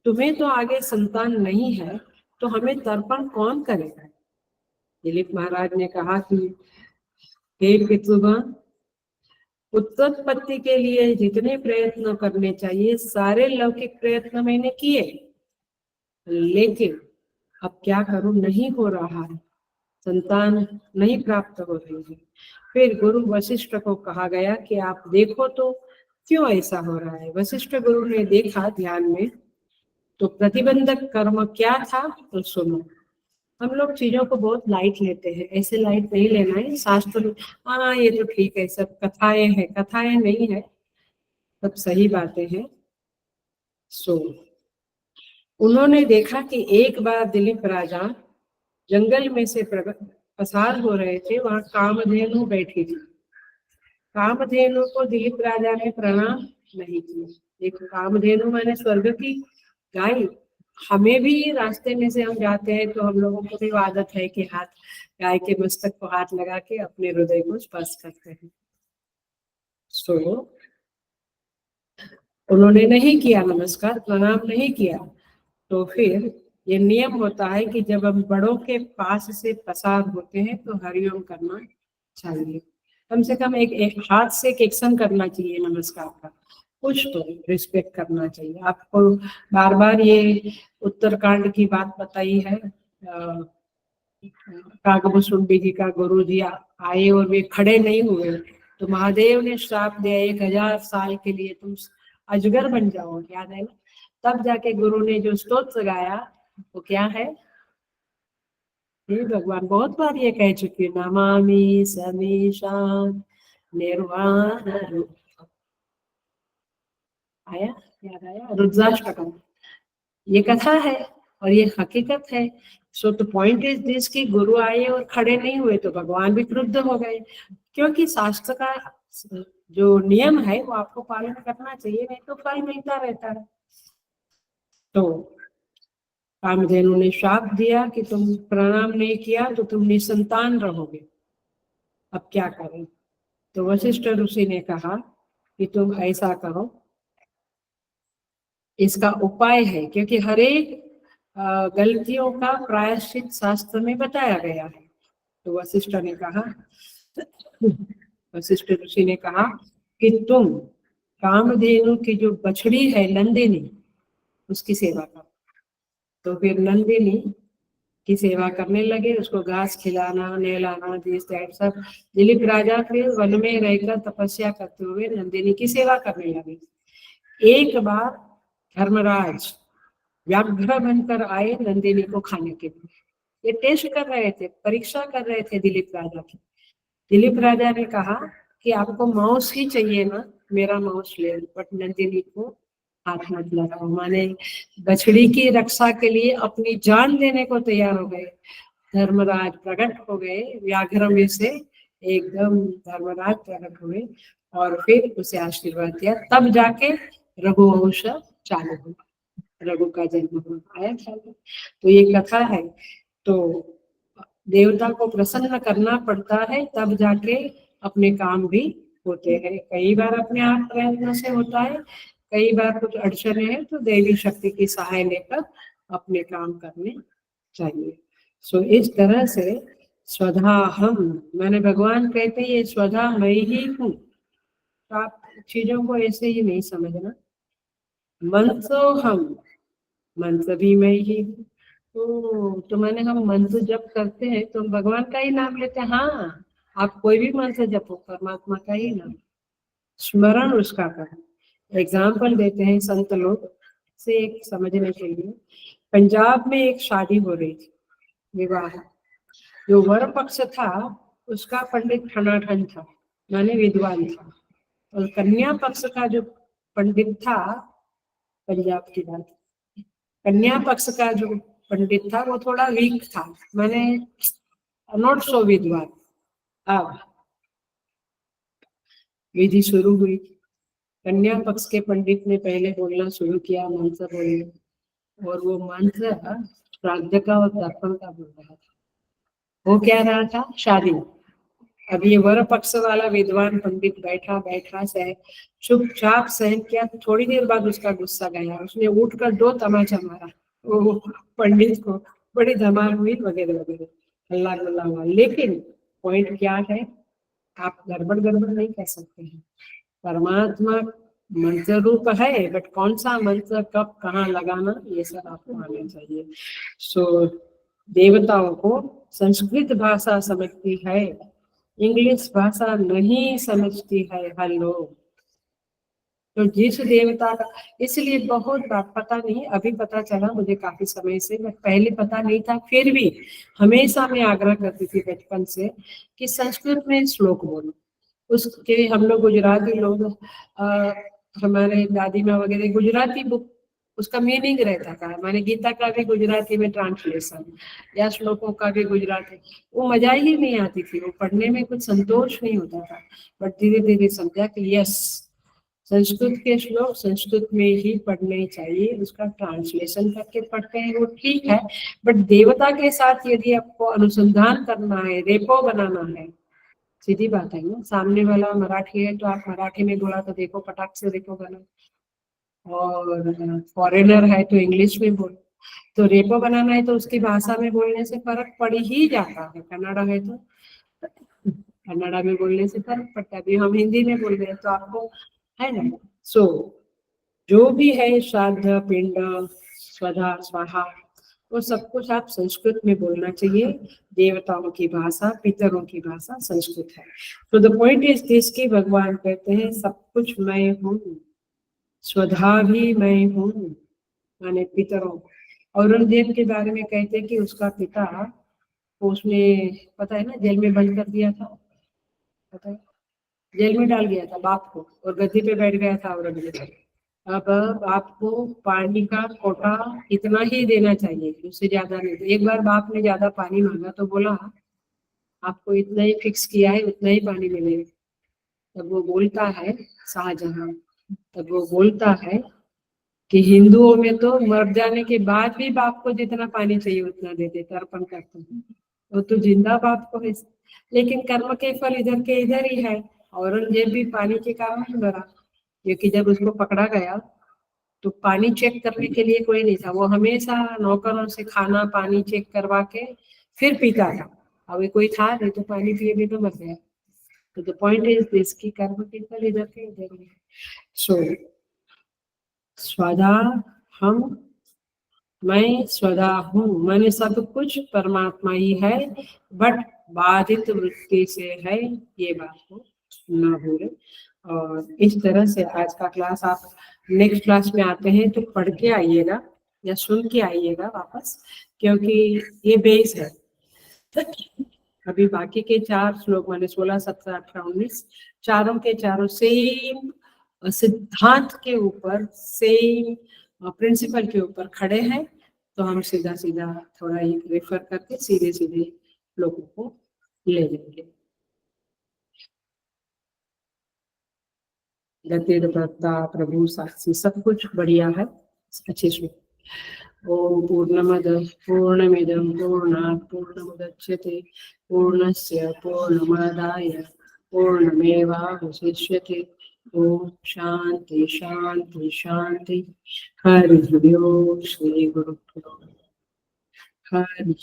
A: तुम्हें तो आगे संतान नहीं है, तो हमें तर्पण कौन करेगा? दिलीप महाराज ने कहा कि हे पितृगण, उत्पत्ति के लिए जितने प्रयत्न करने चाहिए सारे लौकिक प्रयत्न मैंने किए, लेकिन अब क्या करूं, नहीं हो रहा है, संतान नहीं प्राप्त हो रही है। फिर गुरु वशिष्ठ को कहा गया कि आप देखो तो क्यों ऐसा हो रहा है। वशिष्ठ गुरु ने देखा ध्यान में, तो प्रतिबंधक कर्म क्या था तो सुनो। हम लोग चीजों को बहुत लाइट लेते हैं, ऐसे लाइट नहीं लेना है। शास्त्र हाँ ये तो ठीक है, सब कथाएं हैं, कथाएं नहीं है, सब सही बातें हैं। सो उन्होंने देखा कि एक बार दिलीप राजा जंगल में से पसार हो रहे थे, वहां कामधेनु बैठी थी। कामधेनु को दिलीप राजा ने प्रणाम नहीं किया। देखो, कामधेनु मैंने स्वर्ग की गाय। हमें भी रास्ते में से हम जाते हैं तो हम लोगों को भी आदत है कि हाथ, गाय के मस्तक को हाथ लगा के अपने हृदय को स्पर्श करते हैं। सो उन्होंने नहीं किया, नमस्कार प्रणाम नहीं किया। तो फिर ये नियम होता है कि जब हम बड़ों के पास से पसार होते हैं तो हरिओम करना चाहिए। कम से कम एक हाथ से एक एक्शन करना चाहिए नमस्कार का, कुछ तो रिस्पेक्ट करना चाहिए। आपको बार बार ये उत्तरकांड की बात बताई है। काकभूषुंडी जी का गुरु जी आए और वे खड़े नहीं हुए, तो महादेव ने श्राप दिया 1000 साल के लिए तुम अजगर बन जाओ, याद है ना? तब जाके गुरु ने जो स्तोत्र गाया वो क्या है? हे भगवान, बहुत बार ये कह चुकी है, नमामि समीशान निर्वाण रूप। आया, याद आया, रुद्राष्टकम। ये कथा है और ये हकीकत है। So the point is this कि गुरु आए और खड़े नहीं हुए तो भगवान भी क्रुद्ध हो गए, क्योंकि शास्त्र का जो नियम है वो आपको पालन करना चाहिए, नहीं तो फल मिलता रहता है। तो कामधेनु ने श्राप दिया कि तुम प्रणाम नहीं किया तो तुम निसंतान रहोगे, अब क्या करें। तो वशिष्ठ ऋषि ने कहा कि तुम ऐसा करो, इसका उपाय है, क्योंकि हर एक गलतियों का प्रायश्चित शास्त्र में बताया गया है। तो वशिष्ठ ने कहा, वशिष्ठ ऋषि ने कहा कि तुम कामधेनु की जो बछड़ी है नंदिनी, उसकी सेवा करो। तो फिर नंदिनी की सेवा करने लगे, उसको घास खिलाना, नहलाना, दिस दैट सब। दिलीप राजा फिर वन में रहकर तपस्या करते हुए नंदिनी की सेवा करने लगे। एक बार धर्मराज व्याघ्र बनकर आए नंदिनी को खाने के लिए। ये टेस्ट कर रहे थे, परीक्षा कर रहे थे दिलीप राजा की। दिलीप राजा ने कहा कि आपको मांस ही चाहिए ना, मेरा मांस ले लो, बट नंदिनी को हाथ मत लगाओ। माने बछड़ी की रक्षा के लिए अपनी जान देने को तैयार हो गए। धर्मराज प्रकट हो गए व्याघ्र में से, एकदम धर्मराज प्रकट हुए और फिर उसे आशीर्वाद दिया, तब जाके रघुवंश चालू हुआ, रघु का जन्म हुआ। आया ख्याल में? तो ये कथा है। तो देवता को प्रसन्न करना पड़ता है, तब जाके अपने काम भी होते हैं। कई बार अपने आप प्रयत्न से होता है, कई बार कुछ अड़चने हैं तो देवी शक्ति की सहाय लेकर अपने काम करने चाहिए। सो इस तरह से स्वधा हम, मैंने भगवान कहते ये स्वधा मैं ही हूँ। तो आप चीजों को ऐसे ही नहीं समझना। मंत्र हम, मंत्र भी मैं ही हूँ। तो मैंने हम मंत्र जप करते हैं तो हम भगवान का ही नाम लेते हैं। हाँ, आप कोई भी मंत्र जपो, परमात्मा का ही नाम, स्मरण उसका करें। एग्जाम्पल देते हैं संत लोग से एक समझने के लिए। पंजाब में एक शादी हो रही थी, विवाह। जो वर पक्ष था उसका पंडित ठनाठन था, माने विद्वान था, और कन्या पक्ष का जो पंडित था, पंजाब की बात, कन्या पक्ष का जो पंडित था वो थोड़ा वीक था, माने नॉट सो विद्वान। अब विधि शुरू हुई। कन्या पक्ष के पंडित ने पहले बोलना शुरू किया, मंत्र बोलना, और वो मंत्र श्राद्ध का और तर्पण का बोल रहा था। वो क्या रहा था? शादी। अब ये वर पक्ष वाला विद्वान पंडित बैठा बैठा सह चुपचाप सहन किया। थोड़ी देर बाद उसका गुस्सा गया, उसने उठकर 2 तमाचा मारा वो पंडित को, बड़ी धमाल हुई वगैरह वगैरह, हल्ला गुल्ला हुआ। लेकिन पॉइंट क्या है, आप गड़बड़ गड़बड़ नहीं कह सकते हैं। परमात्मा मंत्र रूप है, बट कौन सा मंत्र कब कहाँ लगाना ये सब आपको आना चाहिए। सो देवताओं को संस्कृत भाषा समझती है, इंग्लिश भाषा नहीं समझती है हर लोग। तो जिस देवता का, इसलिए बहुत बात पता नहीं, अभी पता चला मुझे काफी समय से, बट पहले पता नहीं था। फिर भी हमेशा मैं आग्रह करती थी बचपन से कि संस्कृत में श्लोक बोलो। उसके हम लोग गुजराती लोग, हमारे दादी माँ वगैरह गुजराती बुक, उसका मीनिंग रहता था। माने गीता का भी गुजराती में ट्रांसलेशन या श्लोकों का भी गुजराती, वो मजा ही नहीं आती थी, वो पढ़ने में कुछ संतोष नहीं होता था। बट धीरे धीरे समझा कि यस, संस्कृत के श्लोक संस्कृत में ही पढ़ने चाहिए, उसका ट्रांसलेशन करके पढ़ते हैं वो ठीक है। बट देवता के साथ यदि आपको अनुसंधान करना है, रेपो बनाना है, सीधी बात है ना, सामने वाला मराठी है तो आप मराठी में बोला तो देखो पटाख से रेपो बना, और फॉरेनर है तो इंग्लिश में बोलो। तो रेपो बनाना है तो उसकी भाषा में बोलने से फर्क पड़ ही जाता है। कन्नड़ा है तो कन्नड़ा में बोलने से फर्क पड़ता है। अभी हम हिंदी में बोल रहे हैं तो आपको है ना। सो जो भी है श्राद्ध, पिंड, स्वधा, स्वाहा, वो सब कुछ आप संस्कृत में बोलना चाहिए। देवताओं की भाषा, पितरों की भाषा संस्कृत है। तो द पॉइंट इज दिस कि भगवान कहते हैं सब कुछ मैं हूँ, स्वधा भी मैं हूँ, माने पितरों। औरंगजेब के बारे में कहते हैं कि उसका पिता, उसने पता है ना जेल में बंद कर दिया था, पता है, जेल में डाल दिया था बाप को, और गद्दी पे बैठ गया था औरंगजेब। अब आपको पानी का कोटा इतना ही देना चाहिए, उससे ज्यादा नहीं। तो एक बार बाप ने ज्यादा पानी मांगा तो बोला आपको इतना ही फिक्स किया है, उतना ही पानी मिलेगा। तब वो बोलता है शाहजहां, तब वो बोलता है कि हिंदुओं में तो मर जाने के बाद भी बाप को जितना पानी चाहिए उतना दे देते, अर्पण करते हैं। वो तो जिंदा बाप को है, लेकिन कर्म के फल इधर के इधर ही है। औरंगजेब भी पानी के कारण ही मरा, क्योंकि जब उसको पकड़ा गया तो पानी चेक करने के लिए कोई नहीं था। वो हमेशा नौकरों से खाना पानी चेक करवा के फिर पीता था। अभी कोई था नहीं तो पानी पिए भी तो मर गया। तो द पॉइंट इज दिस की कर्म के फल इधर के इधर ही। सो स्वधा हम, मैं स्वधा हूँ, मैंने सब कुछ परमात्मा ही है, बट बाधित वृत्ति से है, ये बात को न भूले। और इस तरह से आज का क्लास आप नेक्स्ट क्लास में आते हैं तो पढ़ के आइएगा या सुन के आइएगा वापस, क्योंकि ये बेस है। अभी बाकी के 4 श्लोक माने 16, 17, 18, 19 चारों के चारों सेम सिद्धांत के ऊपर, सेम प्रिंसिपल के ऊपर खड़े हैं। तो हम सीधा सीधा थोड़ा ही रेफर करके सीधे सीधे लोगों को ले लेंगे। गतिर भक्ता प्रभु साक्षी सब कुछ बढ़िया है, अच्छे से। ओम पूर्णमद पूर्णमिदं पूर्णात् पूर्णमुदच्यते पूर्णस्य पूर्णमादाय पूर्णमेवावशिष्यते। ओम शांति शांति शांति। हरि ओम। श्री गुरु हरि।